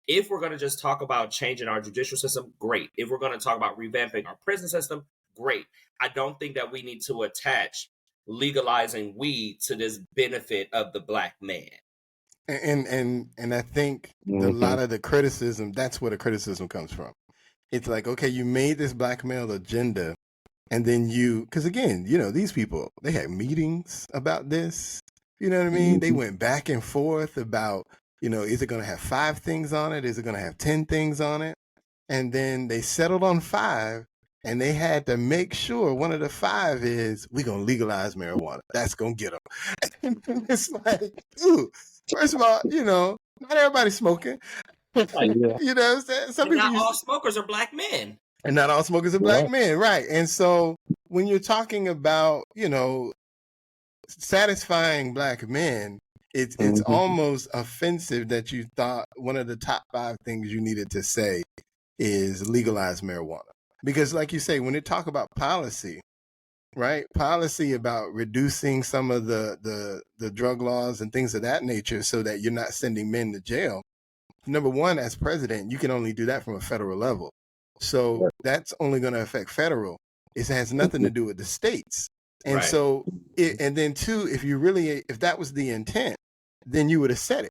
if we're going to just talk about changing our judicial system, great. If we're going to talk about revamping our prison system, great. I don't think that we need to attach legalizing weed to this benefit of the Black man. And I think a lot of the criticism, that's where the criticism comes from. It's like, okay, you made this Black male agenda, and then because again, these people, they had meetings about this. You know what I mean? They went back and forth about, is it going to have 5 things on it? Is it going to have 10 things on it? And then they settled on 5, and they had to make sure one of the 5 is, we're going to legalize marijuana. That's going to get them. And it's like, dude, first of all, not everybody's smoking. You know what I'm saying? Some people, not all smokers are Black men. And not all smokers are Black men, right? And so when you're talking about, satisfying Black men, it's almost offensive that you thought one of the top 5 things you needed to say is legalize marijuana. Because like you say, when they talk about policy, right? Policy about reducing some of the drug laws and things of that nature so that you're not sending men to jail. Number one, as president, you can only do that from a federal level. So that's only going to affect federal. It has nothing to do with the states. And so, and then 2, if that was the intent, then you would have said it,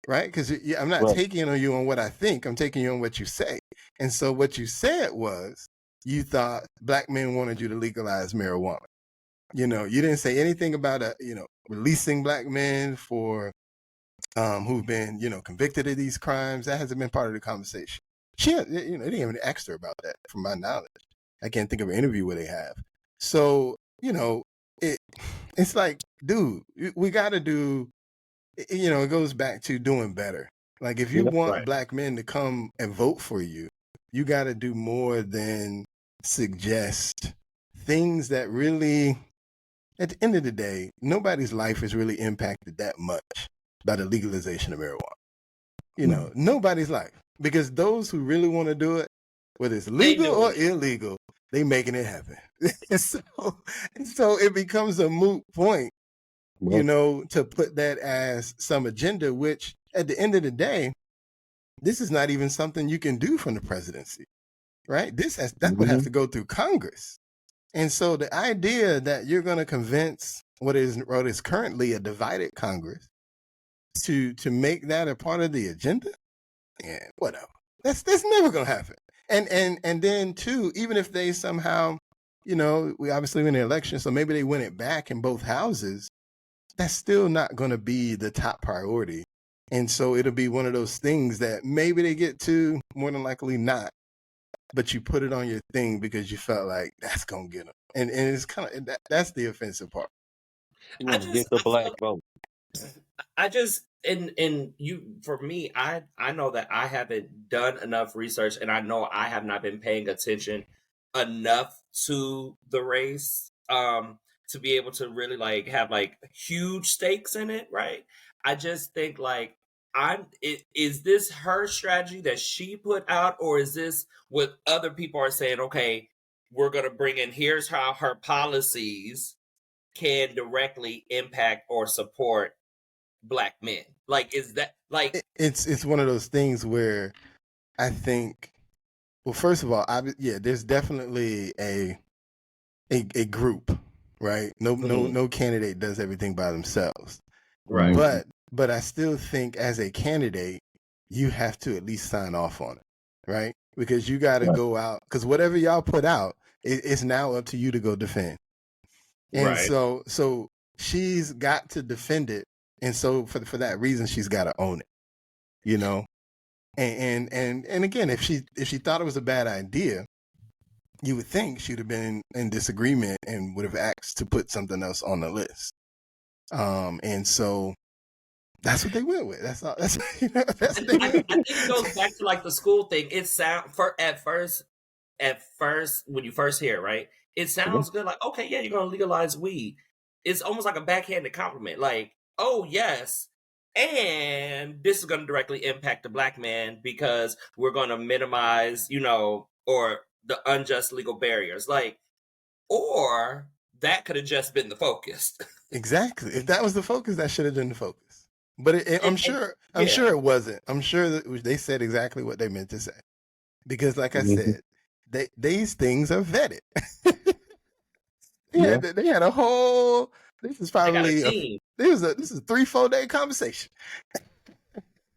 right? Because I'm not taking on you on what I think. I'm taking you on what you say. And so what you said was, you thought Black men wanted you to legalize marijuana. You didn't say anything about releasing Black men for who've been, convicted of these crimes. That hasn't been part of the conversation. They didn't even ask her about that, from my knowledge. I can't think of an interview where they have. So, it's like, dude, we got to do, it goes back to doing better. Like, if you want Black men to come and vote for you, you got to do more than suggest things that really, at the end of the day, nobody's life is really impacted that much by the legalization of marijuana. Nobody's life. Because those who really want to do it, whether it's legal or illegal, they making it happen. and so it becomes a moot point, to put that as some agenda, which at the end of the day, this is not even something you can do from the presidency, right? That would have to go through Congress. And so the idea that you're going to convince what is currently a divided Congress to make that a part of the agenda, whatever. That's never going to happen. And then 2, even if they somehow, we obviously win the election, so maybe they win it back in both houses, that's still not going to be the top priority. And so it'll be one of those things that maybe they get to, more than likely not, but you put it on your thing because you felt like that's going to get them. And it's kind of, that's the offensive part. You want to get the Black vote. For me, I know that I haven't done enough research, and I know I have not been paying attention enough to the race to be able to really have huge stakes in it, right? I just think is this her strategy that she put out, or is this what other people are saying? Okay, we're gonna bring in, here's how her policies can directly impact or support black men? Like, is that like It's one of those things where I think, well, first of all, there's definitely a group, right? No candidate does everything by themselves. right? But I still think as a candidate, you have to at least sign off on it, right? Because you got to go out, because whatever y'all put out, it's now up to you to go defend. And Right. so she's got to defend it, and so for that reason, she's got to own it, you know. And again, if she thought it was a bad idea, you would think she'd have been in disagreement and would have asked to put something else on the list. And so that's what they went with. That's all. That's that's what they I went think it goes back to like the school thing. It at first when you first hear it, right, it sounds good. Like, okay, yeah, you're gonna legalize weed. It's almost like a backhanded compliment. Like, oh yes, and this is gonna directly impact the black man because we're gonna minimize, or the unjust legal barriers. Like, or that could have just been the focus. Exactly. If that was the focus, that should have been the focus. But I'm sure it wasn't. I'm sure that they said exactly what they meant to say, because, like I said, these things are vetted. They had a whole. This is probably this is a 3-4 day conversation.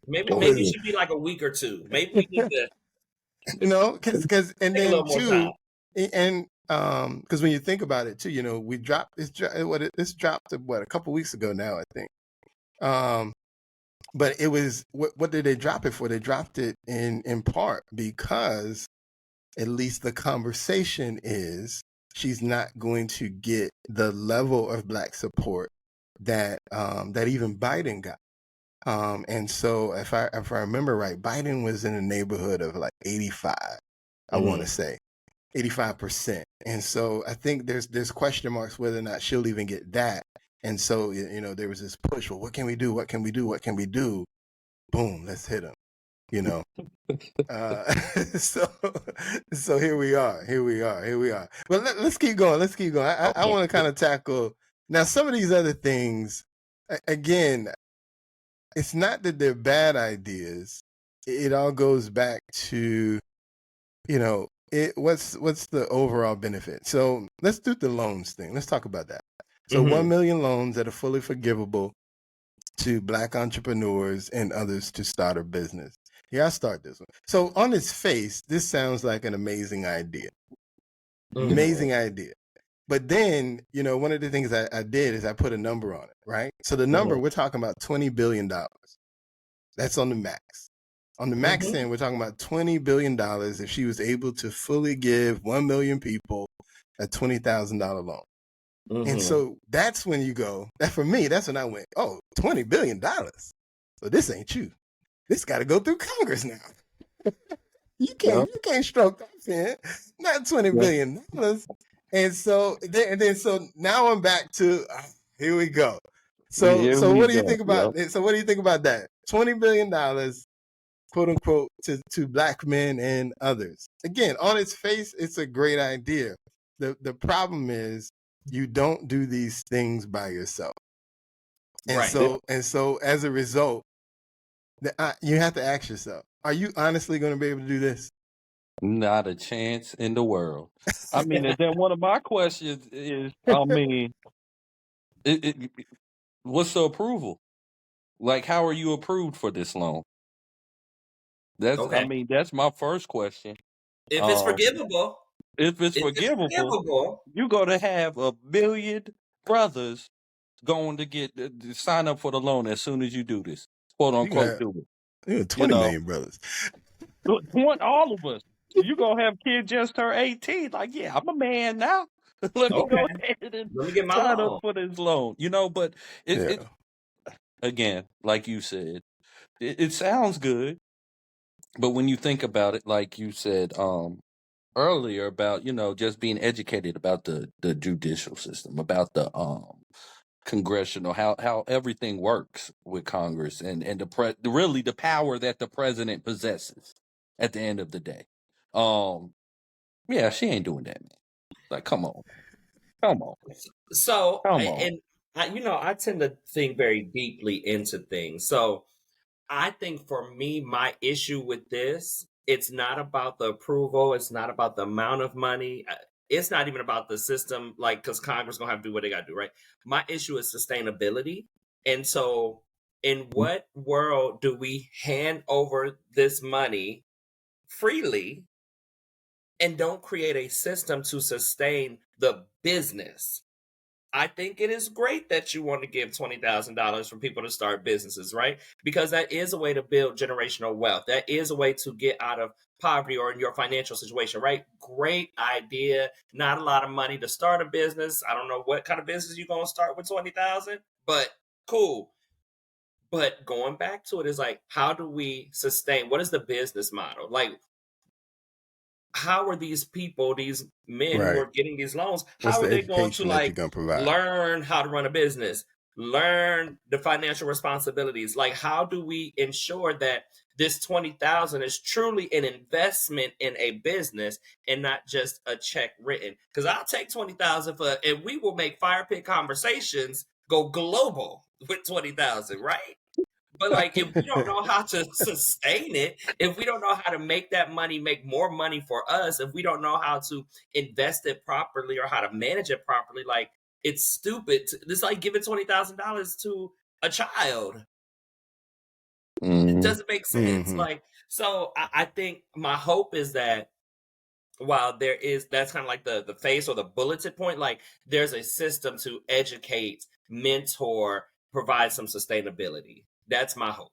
Maybe it should be like a week or two. Maybe we need to, because and take a then little more too, time. and because when you think about it too, we dropped this. This dropped a couple weeks ago now, I think. But it was what did they drop it for? They dropped it in part because at least the conversation is she's not going to get the level of black support that that even Biden got. And so if I remember right, Biden was in the neighborhood of like 85, I want to say 85%. And so I think there's question marks whether or not she'll even get that. And so, there was this push. Well, what can we do? What can we do? What can we do? Boom, let's hit them, so here we are. Well, let's keep going. I want to kind of tackle now some of these other things. Again, it's not that they're bad ideas. It all goes back to, what's the overall benefit. So let's do the loans thing. Let's talk about that. So 1 million loans that are fully forgivable to black entrepreneurs and others to start a business. Yeah, I'll start this one. So on its face, this sounds like an amazing idea. Amazing idea. But then, one of the things I did is I put a number on it, right? So the number, we're talking about $20 billion. That's on the max. On the max end, we're talking about $20 billion if she was able to fully give 1 million people a $20,000 loan. And so that's when you go, that for me, that's when I went, oh, $20 billion. So this ain't you. This got to go through Congress now. You can't stroke that pen. Not $20 billion. And so so now I'm back to here we go. So what do you think about it? So what do you think about that? $20 billion, quote unquote, to black men and others. Again, on its face, it's a great idea. The problem is you don't do these things by yourself. And so as a result, you have to ask yourself, are you honestly going to be able to do this? Not a chance in the world. I mean, and then one of my questions is, what's the approval? Like, how are you approved for this loan? That's my first question. If it's forgivable, you're going to have 1 million brothers going to sign up for the loan as soon as you do this, quote unquote, do it. 20 million brothers. All of us. You're going to have kids just turn 18. Like, yeah, I'm a man now. Let me go ahead and sign up for this loan. But it again, like you said, it sounds good. But when you think about it, like you said earlier about, just being educated about the judicial system, about the congressional, how everything works with Congress and really the power that the president possesses at the end of the day. Yeah, she ain't doing that, man. Like, come on. So, Come on. I tend to think very deeply into things. So I think for me, my issue with this, it's not about the approval. It's not about the amount of money. It's not even about the system, like, because Congress gonna have to do what they gotta do, right? My issue is sustainability. And so, in what world do we hand over this money freely and don't create a system to sustain the business? I think it is great that you want to give $20,000 for people to start businesses, right? Because that is a way to build generational wealth. That is a way to get out of poverty or in your financial situation, right? Great idea. Not a lot of money to start a business. I don't know what kind of business you're going to start with 20,000, but cool. But going back to it is like, how do we sustain? What is the business model? Like, how are these people, these men who Right. are getting these loans, What's how the are they going to education that you're gonna provide? learn how to run a business, learn the financial responsibilities? Like, how do we ensure that this 20,000 is truly an investment in a business and not just a check written? Because I'll take 20,000 and we will make Fire Pit Conversations go global with 20,000, right? But like, if we don't know how to sustain it, if we don't know how to make that money make more money for us, if we don't know how to invest it properly or how to manage it properly, like, it's stupid. It's like giving $20,000 to a child. It doesn't make sense. Mhm. Like, so I think my hope is that while that's kind of like the face or the bulleted point, like, there's a system to educate, mentor, provide some sustainability. That's my hope.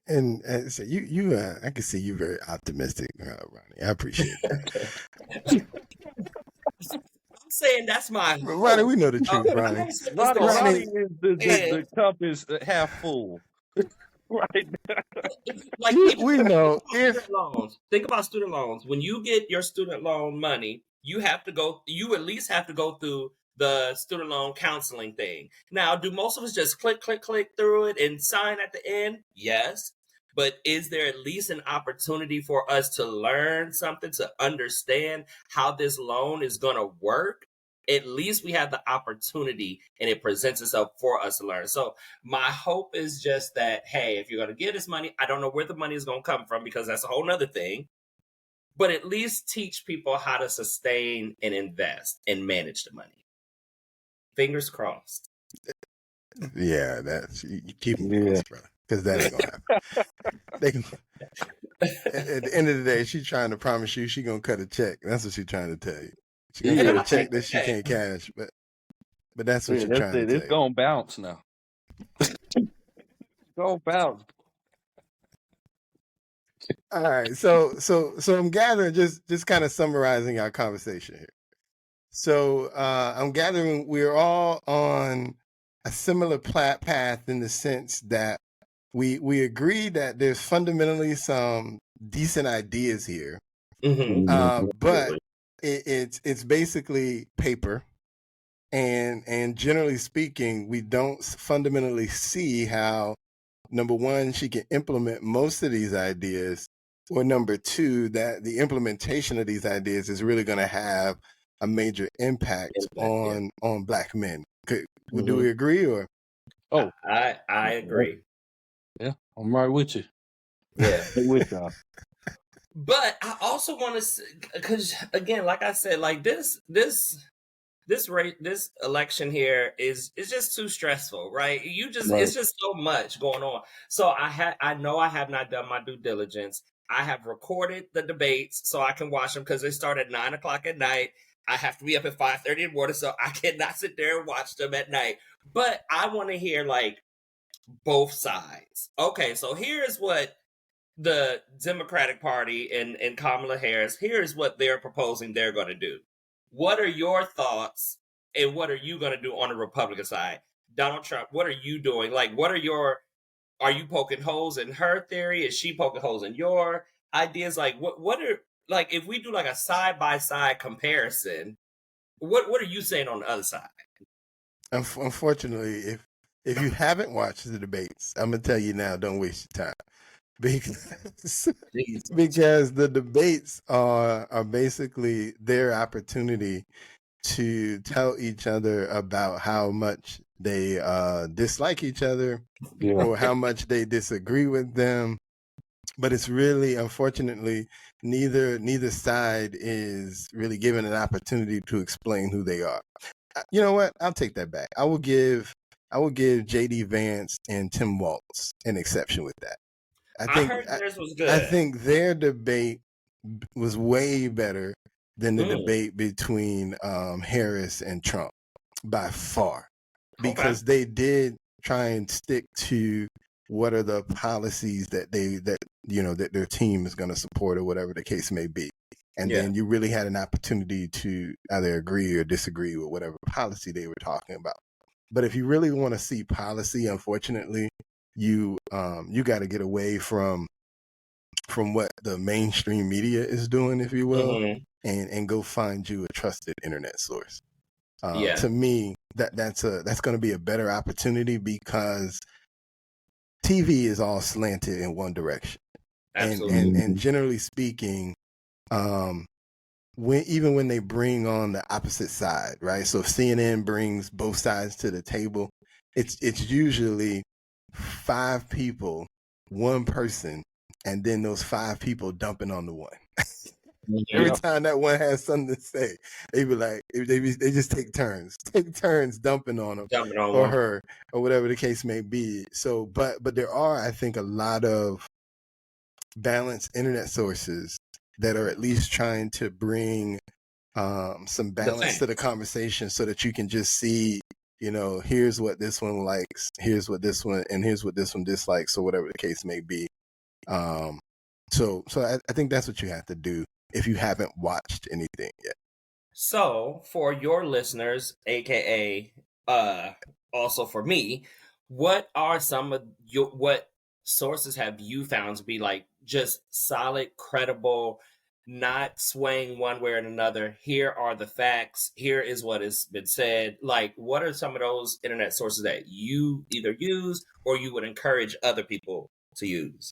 And so I can see you very optimistic, Ronnie. I appreciate that. I'm saying that's my Ronnie, hope. we know the truth, I'm Ronnie. not saying it's Ronnie, the Ronnie truth. is the cup is half full. Right. Like, even We know if student loans. Think about student loans. When you get your student loan money, you at least have to go through the student loan counseling thing. Now, do most of us just click through it and sign at the end? Yes. But is there at least an opportunity for us to learn something, to understand how this loan is going to work? At least we have the opportunity and it presents itself for us to learn. So my hope is just that, hey, if you're going to give this money, I don't know where the money is going to come from because that's a whole nother thing, but at least teach people how to sustain and invest and manage the money. Fingers crossed. yeah, that's you keep them crossed, brother, because that ain't gonna happen. They can, at the end of the day, she's trying to promise you she's gonna cut a check. That's what she's trying to tell you. She's gonna cut a check that she can't cash, but that's what she's trying to tell It's you. gonna bounce now. Go bounce. All right, so I'm gathering, just kind of summarizing our conversation here. So I'm gathering we're all on a similar path in the sense that we agree that there's fundamentally some decent ideas here, but it's basically paper, and generally speaking, we don't fundamentally see how, number one, she can implement most of these ideas, or number two, that the implementation of these ideas is really going to have a major impact on Black men. Do we agree? Or I agree. Yeah, I'm right with you. Yeah. With y'all. But I also want to, because again, like I said, like this election here is just too stressful, right? It's just so much going on. So I know I have not done my due diligence. I have recorded the debates so I can watch them because they start at 9:00 at night. I have to be up at 5:30 in the morning, so I cannot sit there and watch them at night. But I want to hear like both sides. Okay, so here's what the Democratic Party and Kamala Harris, here's what they're proposing they're going to do. What are your thoughts and what are you going to do on the Republican side? Donald Trump, what are you doing? Like, are you poking holes in her theory? Is she poking holes in your ideas? Like, what are, like, if we do like a side-by-side comparison, what are you saying on the other side? Unfortunately, if you haven't watched the debates, I'm gonna tell you now, don't waste your time. Because the debates are basically their opportunity to tell each other about how much they dislike each other Yeah. or how much they disagree with them. But it's really, unfortunately, neither side is really given an opportunity to explain who they are. You know what? I'll take that back. I will give J.D. Vance and Tim Walz an exception with that. I heard theirs was good. I think their debate was way better than the debate between Harris and Trump by far, because they did try and stick to what are the policies that that their team is going to support or whatever the case may be. And then you really had an opportunity to either agree or disagree with whatever policy they were talking about. But if you really want to see policy, unfortunately, you got to get away from what the mainstream media is doing, if you will, and go find you a trusted internet source. To me, that's going to be a better opportunity, because TV is all slanted in one direction. Absolutely. And generally speaking, when they bring on the opposite side, right? So if CNN brings both sides to the table, it's usually 5 people, one person, and then those 5 people dumping on the one. Every time that one has something to say, they be like, they just take turns dumping on him or her or whatever the case may be. So, but there are, I think, a lot of balanced internet sources that are at least trying to bring some balance to the conversation, so that you can just see, here's what this one likes, here's what this one, and here's what this one dislikes, or whatever the case may be. So I think that's what you have to do if you haven't watched anything yet. So for your listeners, aka also for me, what are some of what sources have you found to be like just solid, credible, not swaying one way or another? Here are the facts. Here is what has been said. Like, what are some of those internet sources that you either use or you would encourage other people to use?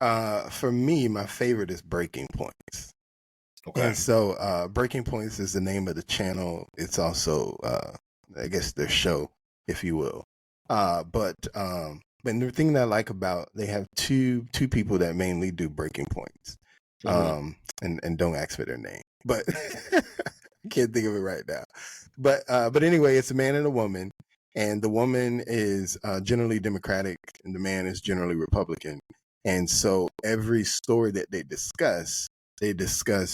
For me, my favorite is Breaking Points. Okay. And so Breaking Points is the name of the channel. It's also, I guess, their show, if you will. But the thing that I like about, they have two people that mainly do Breaking Points. And don't ask for their name, but I can't think of it right now. But anyway, it's a man and a woman, and the woman is generally Democratic and the man is generally Republican. And so every story that they discuss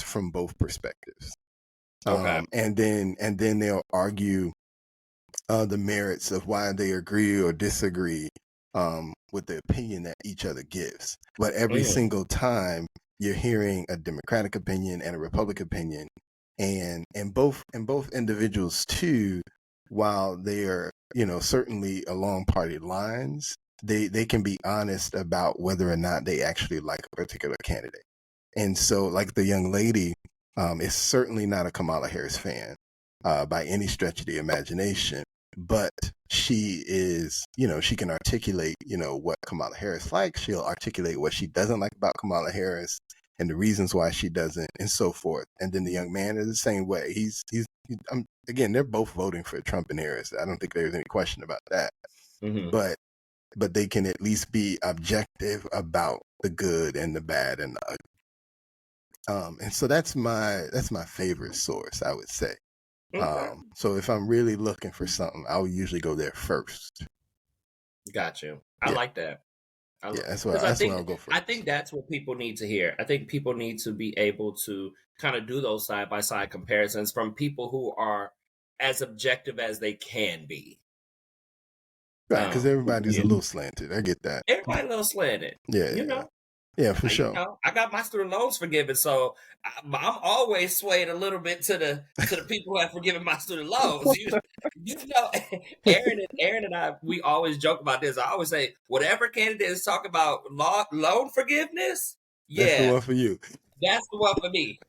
from both perspectives. Okay. And then they'll argue the merits of why they agree or disagree with the opinion that each other gives. But every single time, you're hearing a Democratic opinion and a Republican opinion, and both individuals too, while they are, certainly along party lines, they can be honest about whether or not they actually like a particular candidate. And so, like, the young lady is certainly not a Kamala Harris fan by any stretch of the imagination, but she is, she can articulate, what Kamala Harris likes. She'll articulate what she doesn't like about Kamala Harris and the reasons why she doesn't, and so forth. And then the young man is the same way. He's again, they're both voting for Trump and Harris. I don't think there's any question about that. But they can at least be objective about the good and the bad and the ugly. And so that's my favorite source, I would say. So if I'm really looking for something, I'll usually go there first. Got you. I like that. That's why I'll go first. I think that's what people need to hear. I think people need to be able to kind of do those side-by-side comparisons from people who are as objective as they can be. Right, because everybody's a little slanted. I get that. Everybody a little slanted. Yeah, for sure. I got my student loans forgiven, so I'm always swayed a little bit to the people who have forgiven my student loans. Aaron and I, we always joke about this. I always say, whatever candidates talk about loan forgiveness, that's the one for you. That's the one for me.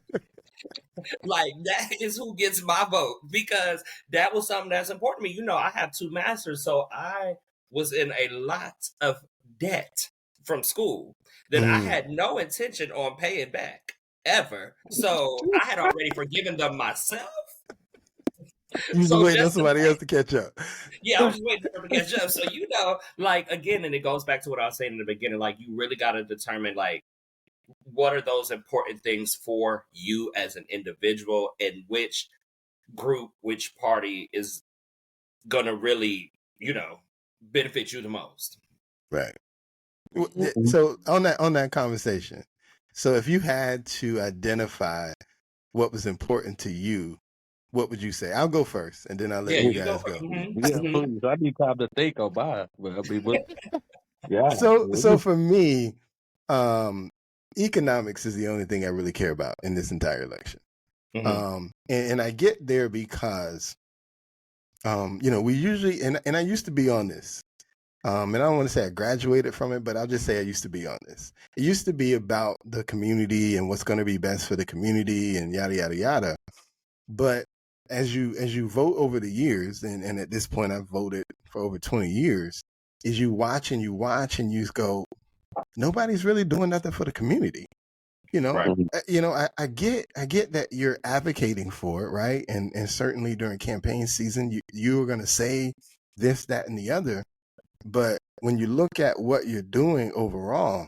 Like, that is who gets my vote, because that was something that's important to me. I have 2 masters, so I was in a lot of debt from school that I had no intention on paying back ever. So I had already forgiven them myself. You just So waiting on just to somebody else to catch up. yeah, I was just waiting for it to catch up. So like again, and it goes back to what I was saying in the beginning. Like you really got to determine like what are those important things for you as an individual, and which group, which party is gonna really benefit you the most. Right. Mhm. So on that conversation, so if you had to identify what was important to you, what would you say? I'll go first, and then I'll let Yeah, you you go guys for go. Yeah, please. I need time to think on mine. Well, I mean, what? Yeah. So for me, economics is the only thing I really care about in this entire election. And I get there because, we usually, and I used to be on this. And I don't want to say I graduated from it, but I'll just say I used to be on this. It used to be about the community and what's going to be best for the community and yada, yada, yada. But as you vote over the years, and at this point I've voted for over 20 years, is you watch and you go, nobody's really doing nothing for the community. Right. I get that you're advocating for it, right? And certainly during campaign season, you are going to say this, that, and the other. But when you look at what you're doing overall,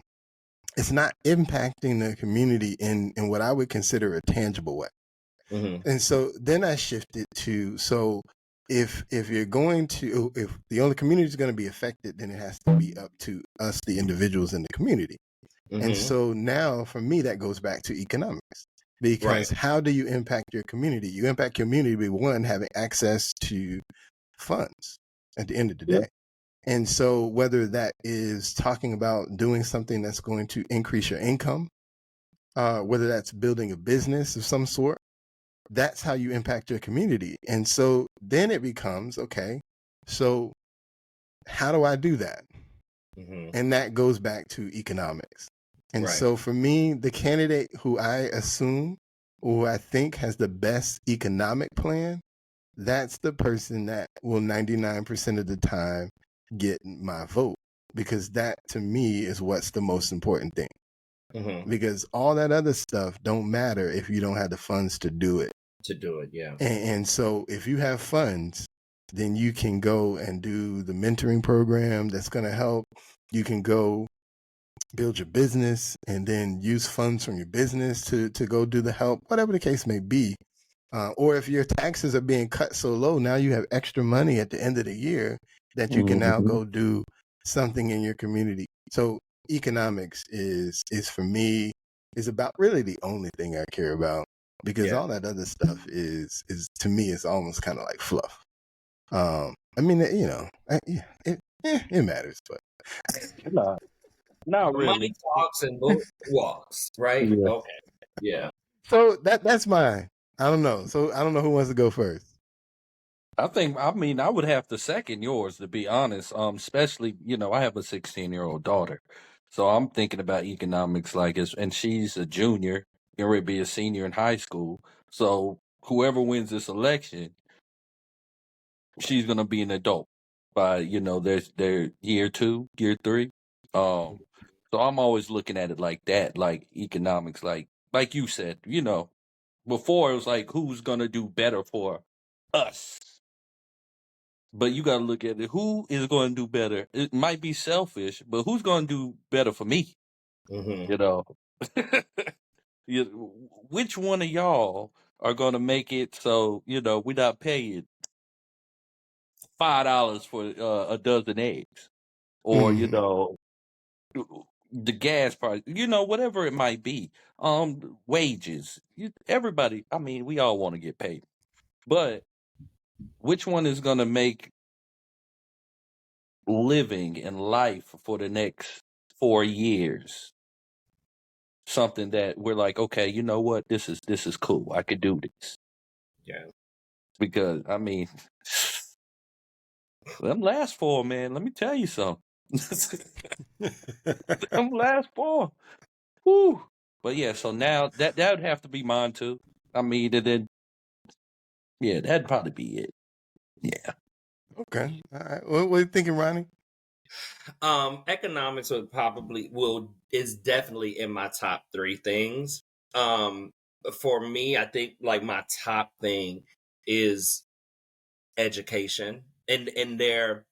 it's not impacting the community in what I would consider a tangible way. And so then I shifted to, so if you're going to, if the only community is going to be affected, then it has to be up to us, the individuals in the community. And so now for me, that goes back to economics, because how do you impact your community? You impact community by one, having access to funds at the end of the day. And so whether that is talking about doing something that's going to increase your income, whether that's building a business of some sort, that's how you impact your community. And so then it becomes, okay, so how do I do that? And that goes back to economics. And so for me, the candidate who I assume or who I think has the best economic plan, that's the person that will 99% of the time get my vote, because that to me is what's the most important thing. Because all that other stuff don't matter if you don't have the funds to do it. Yeah. And so if you have funds, then you can go and do the mentoring program that's going to help. You can go build your business and then use funds from your business to go do the help, whatever the case may be. Or if your taxes are being cut so low, now you have extra money at the end of the year that you can now go do something in your community. So economics is for me, is about really the only thing I care about, because all that other stuff is to me, is almost kind of like fluff. I mean, it matters, but No, not Money really. talks and book walks, right? Yeah. Okay. Yeah. so that's mine. I don't know. So I don't know who wants to go first. I would have to second yours, to be honest. Especially, I have a 16-year-old daughter. So I'm thinking about economics and she's a junior, going to be a senior in high school. So whoever wins this election, she's going to be an adult by, their year 2, year 3. So I'm always looking at it like that, like economics, like you said, before it was like, who's going to do better for us? But you got to look at it. Who is going to do better? It might be selfish, but who's going to do better for me? You know, which one of y'all are going to make it so we're not paying $5 for a dozen eggs, or the gas price, whatever it might be, wages. Everybody, I mean, we all want to get paid, but which one is going to make living and life for the next 4 years something that we're like, okay, you know what, this is cool, I could do this? Yeah. Because I mean, them last 4, man, let me tell you something. Them last 4, whoo. But yeah, so now that would have to be mine too. I mean, and then yeah, that'd probably be it. Yeah. Okay. All right. What are you thinking, Ronnie? Economics is definitely in my top 3 things. For me, I think like my top thing is education and their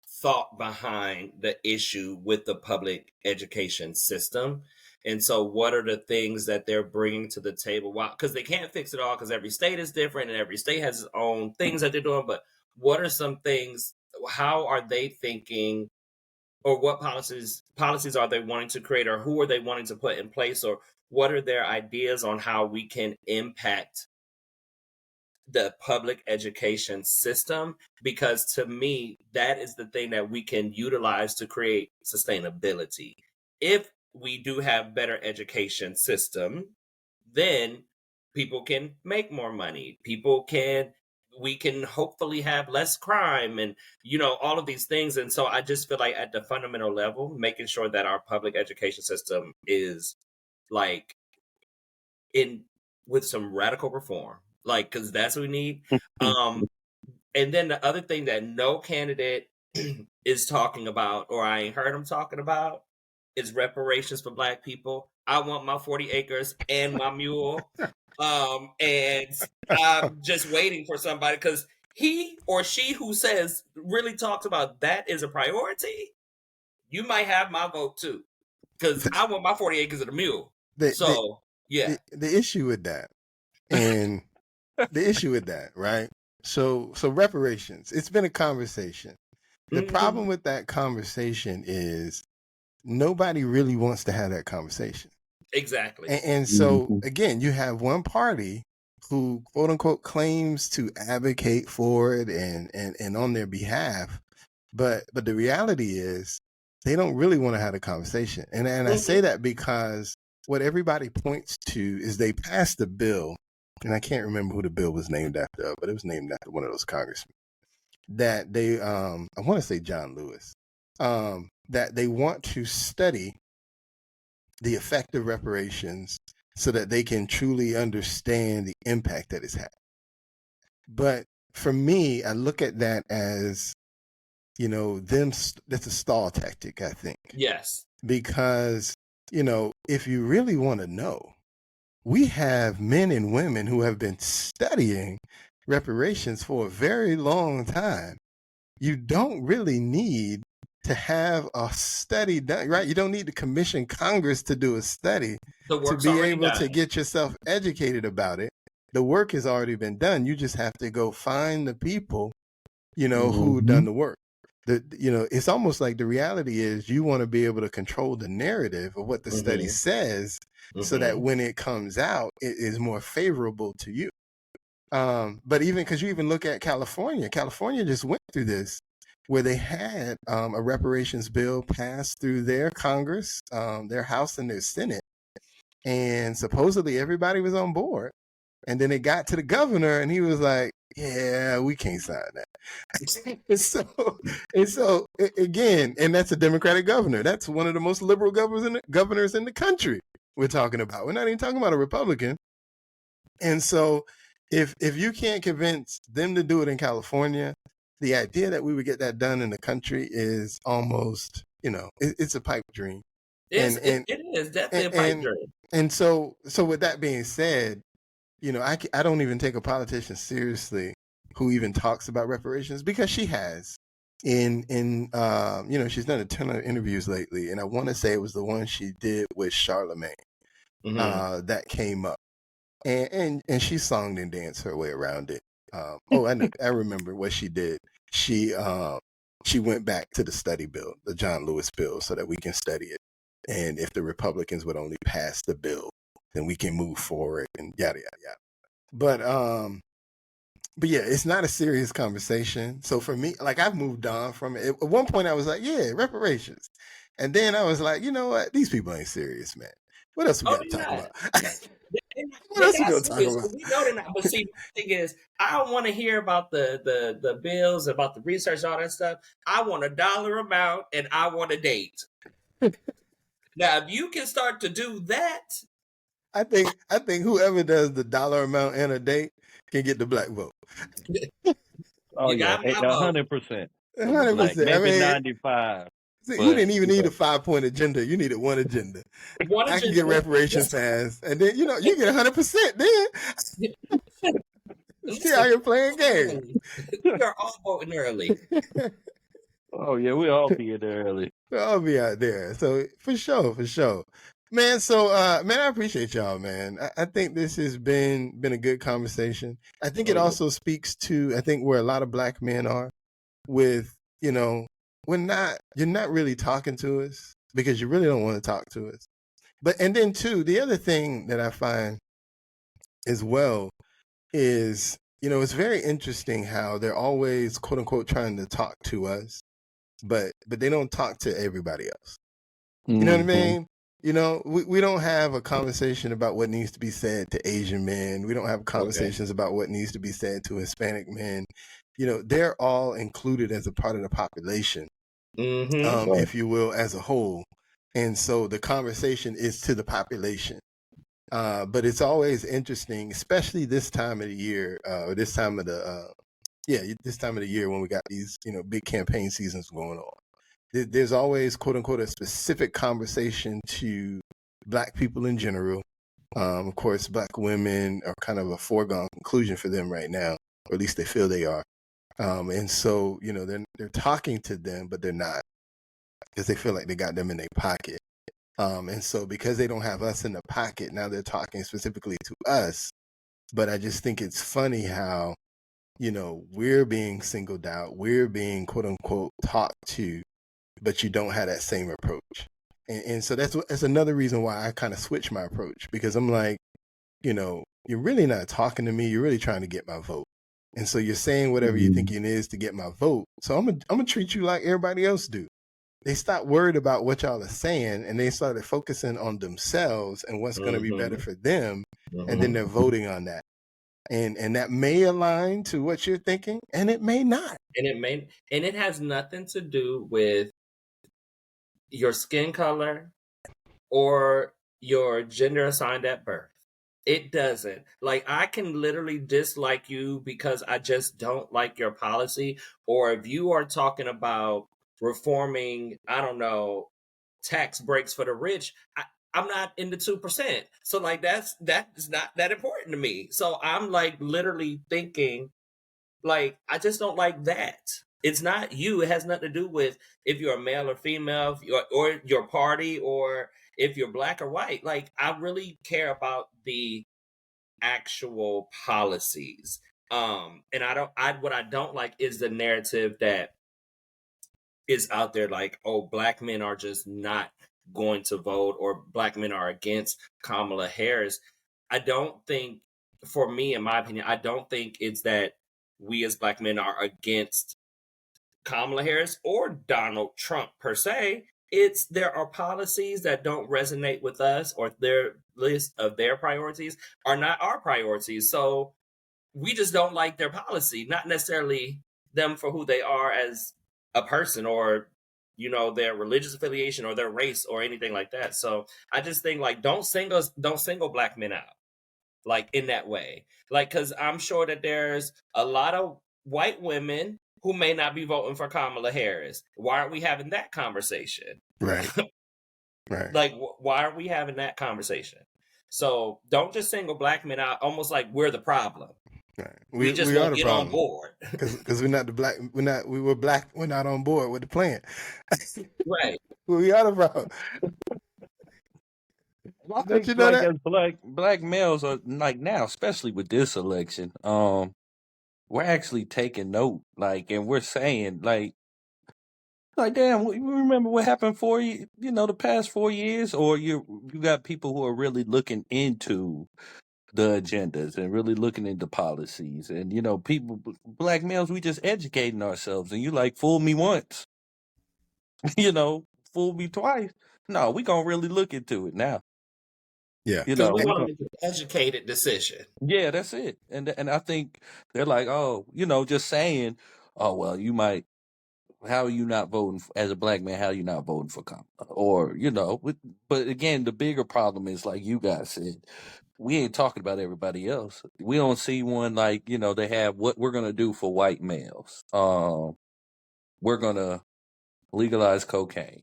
thought behind the issue with the public education system. And so what are the things that they're bringing to the table? Because they can't fix it all, because every state is different and every state has its own things that they're doing. But what are some things, how are they thinking, or what policies are they wanting to create, or who are they wanting to put in place, or what are their ideas on how we can impact the public education system? Because to me, that is the thing that we can utilize to create sustainability. If we do have better education system, then people can make more money. We can hopefully have less crime and, all of these things. And so I just feel like at the fundamental level, making sure that our public education system is like with some radical reform, because that's what we need. And then the other thing that no candidate is talking about, or I ain't heard them talking about, is reparations for Black people. I want my 40 acres and my mule. And I'm just waiting for somebody, because he or she who says really talks about that is a priority, you might have my vote too, because I want my 40 acres and a mule. Yeah. The issue with that, and the issue with that, right? So reparations, it's been a conversation. The problem with that conversation is nobody really wants to have that conversation. Exactly. And so, again, you have one party who, quote unquote, claims to advocate for it and on their behalf. But the reality is they don't really want to have a conversation. And I say that because what everybody points to is they passed a bill, and I can't remember who the bill was named after, but it was named after one of those congressmen, that they, I want to say John Lewis, that they want to study the effect of reparations so that they can truly understand the impact that it's had. But for me, I look at that as, that's a stall tactic, I think. Yes. Because, if you really want to know, we have men and women who have been studying reparations for a very long time. You don't really need to have a study done, right? You don't need to commission Congress to do a study to be able to get yourself educated about it. The work has already been done. You just have to go find the people, who done the work. It's almost like the reality is you want to be able to control the narrative of what the study says so that when it comes out, it is more favorable to you. But even because you even look at California just went through this, where they had a reparations bill passed through their Congress, their House and their Senate, and supposedly everybody was on board. And then it got to the governor, and he was like, "Yeah, we can't sign that." and so again, and that's a Democratic governor. That's one of the most liberal governors in the country. We're talking about. We're not even talking about a Republican. And so, if you can't convince them to do it in California, the idea that we would get that done in the country is almost, it's a pipe dream. It is definitely a pipe dream. And so with that being said, I don't even take a politician seriously who even talks about reparations, because she has in she's done a ton of interviews lately, and I want to say it was the one she did with Charlemagne that came up, and she songed and danced her way around it. I remember what she did. She went back to the study bill, the John Lewis bill, so that we can study it. And if the Republicans would only pass the bill, then we can move forward and yada, yada, yada. But yeah, it's not a serious conversation. So for me, I've moved on from it. At one point I was like, yeah, reparations. And then I was like, you know what? These people ain't serious, man. What else we got to talk about? What else we going to talk about? We know they're not. But see, the thing is, I don't want to hear about the bills, about the research, all that stuff. I want a dollar amount and I want a date. Now, if you can start to do that, I think whoever does the dollar amount and a date can get the Black vote. Oh yeah, 100%. 100%. Maybe 95. See, you didn't even need a 5-point agenda. You needed one agenda. I can get reparations passed, and then you get 100% then. See how you're playing games. We are all voting early. Oh yeah, we all be in there early. We'll all be out there. So for sure. Man, so man, I appreciate y'all, man. I think this has been a good conversation. I think it also speaks to, I think, where a lot of black men are with, you're not really talking to us because you really don't want to talk to us. But and then too, the other thing that I find as well is, it's very interesting how they're always quote unquote trying to talk to us, but they don't talk to everybody else. You know what I mean? We don't have a conversation about what needs to be said to Asian men. We don't have conversations about what needs to be said to Hispanic men. They're all included as a part of the population, if you will, as a whole. And so the conversation is to the population. But it's always interesting, especially this time of the year, or this time of the year when we got these, big campaign seasons going on. There's always, quote unquote, a specific conversation to black people in general. Of course, black women are kind of a foregone conclusion for them right now, or at least they feel they are. And so, they're talking to them, but they're not, because they feel like they got them in their pocket. And so because they don't have us in the pocket, now they're talking specifically to us. But I just think it's funny how, we're being singled out, we're being, quote unquote, talked to, but you don't have that same approach. And so that's another reason why I kind of switched my approach, because I'm like, you're really not talking to me. You're really trying to get my vote. And so you're saying whatever you're thinking is to get my vote. So I'm gonna treat you like everybody else do. They stopped worried about what y'all are saying, and they started focusing on themselves and what's going to be better for them. And then they're voting on that. And that may align to what you're thinking, and it may not. And it has nothing to do with your skin color or your gender assigned at birth. It doesn't. Like, I can literally dislike you because I just don't like your policy. Or if you are talking about reforming, I don't know, tax breaks for the rich, I'm not in the 2%. So like that is not that important to me. So I'm like literally thinking, like, I just don't like that. It's not you. It has nothing to do with if you're a male or female, or your party, or if you're black or white. Like, I really care about the actual policies. And what I don't like is the narrative that is out there, like, oh, black men are just not going to vote, or black men are against Kamala Harris. I don't think, for me, in my opinion, I don't think it's that we as black men are against Kamala Harris or Donald Trump per se. It's there are policies that don't resonate with us, or their list of their priorities are not our priorities. So we just don't like their policy, not necessarily them for who they are as a person, or their religious affiliation or their race or anything like that. So I just think, like, don't single black men out, like, in that way. Like, because I'm sure that there's a lot of white women who may not be voting for Kamala Harris. Why aren't we having that conversation? Right. Right. Like, why aren't we having that conversation? So don't just single black men out, almost like we're the problem. Right. We just won't get on board. Because we're not the black. We were black. We're not on board with the plan. Right. We are the problem. I Don't think, you know like, that? as black males are, like, now, especially with this election, we're actually taking note, like, and we're saying, like, damn, you remember what happened for you, the past 4 years? Or you got people who are really looking into the agendas and really looking into policies, and people, black males, we just educating ourselves, and you like, fool me once, fool me twice. No, we gonna really look into it now. Yeah. Because we want to make an educated decision. Yeah, that's it. And I think they're like, oh, just saying, oh, well, you might, how are you not voting as a black man? How are you not voting for Kamala? Or, but again, the bigger problem is, like you guys said, we ain't talking about everybody else. We don't see one, like, they have what we're going to do for white males. We're going to legalize cocaine.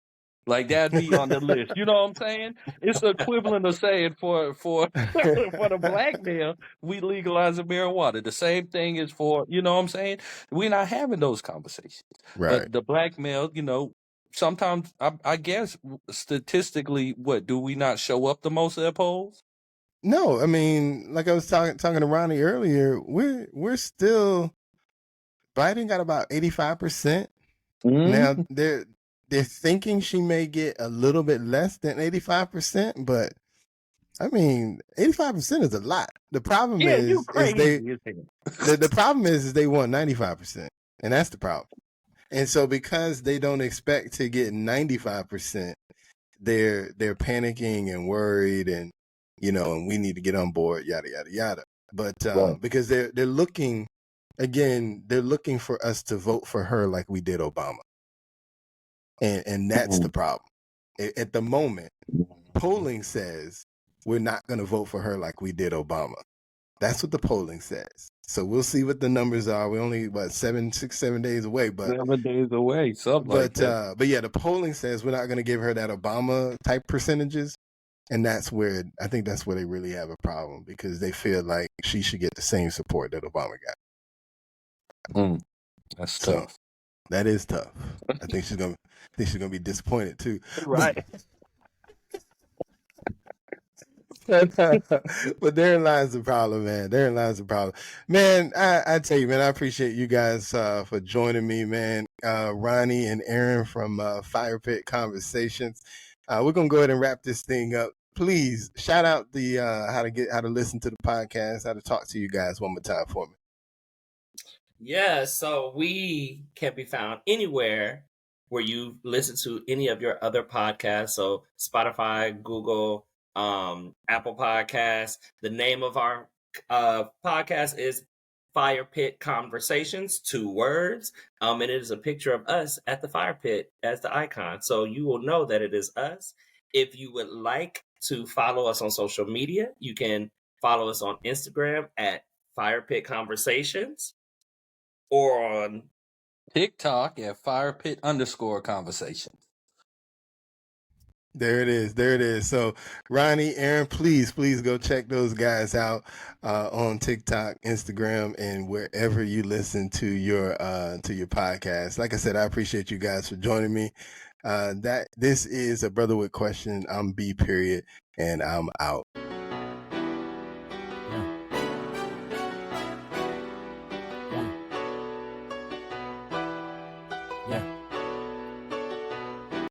Like that'd be on the list. You know what I'm saying? It's the equivalent of saying for for the black male, we legalizing marijuana. The same thing is for, you know what I'm saying? We're not having those conversations. Right. But the black male, sometimes I guess statistically, what do we not show up the most at polls? No, I mean, like I was talking to Ronnie earlier, we're still Biden got about 85%. Now they're thinking she may get a little bit less than 85%, but I mean, 85% is a lot. The problem Yeah, you is they crazy as hell. the problem is they want 95%, and that's the problem. And so because they don't expect to get 95%, they're panicking and worried, and and we need to get on board, yada yada yada. But Right. because they're looking for us to vote for her like we did Obama, and that's the problem. At the moment, polling says we're not going to vote for her like we did Obama. That's what the polling says. So we'll see what the numbers are. We're only 7 days away, but 7 days away, something like that. but yeah, the polling says we're not going to give her that Obama type percentages, and that's where I think that's where they really have a problem, because they feel like she should get the same support that Obama got. That's So tough. that is tough. I think she's gonna be disappointed too. Right. But therein lies the problem, man. Therein lies the problem, man. I tell you, man, I appreciate you guys for joining me, man. Ronnie and Aaron from Fire Pit Conversations. We're gonna go ahead and wrap this thing up. Please shout out the how to listen to the podcast, how to talk to you guys one more time for me. Yeah, so we can be found anywhere where you listen to any of your other podcasts. So Spotify, Google, Apple Podcasts. The name of our podcast is Fire Pit Conversations, 2 words. And it is a picture of us at the fire pit as the icon. So you will know that it is us. If you would like to follow us on social media, you can follow us on Instagram at Fire Pit Conversations, or on TikTok at firepit_conversations. There it is. So Ronnie, Aaron, please go check those guys out on TikTok, Instagram, and wherever you listen to your podcast. Like I said, I appreciate you guys for joining me. This is A Brother with Question. I'm B. Period, and I'm out. Yeah.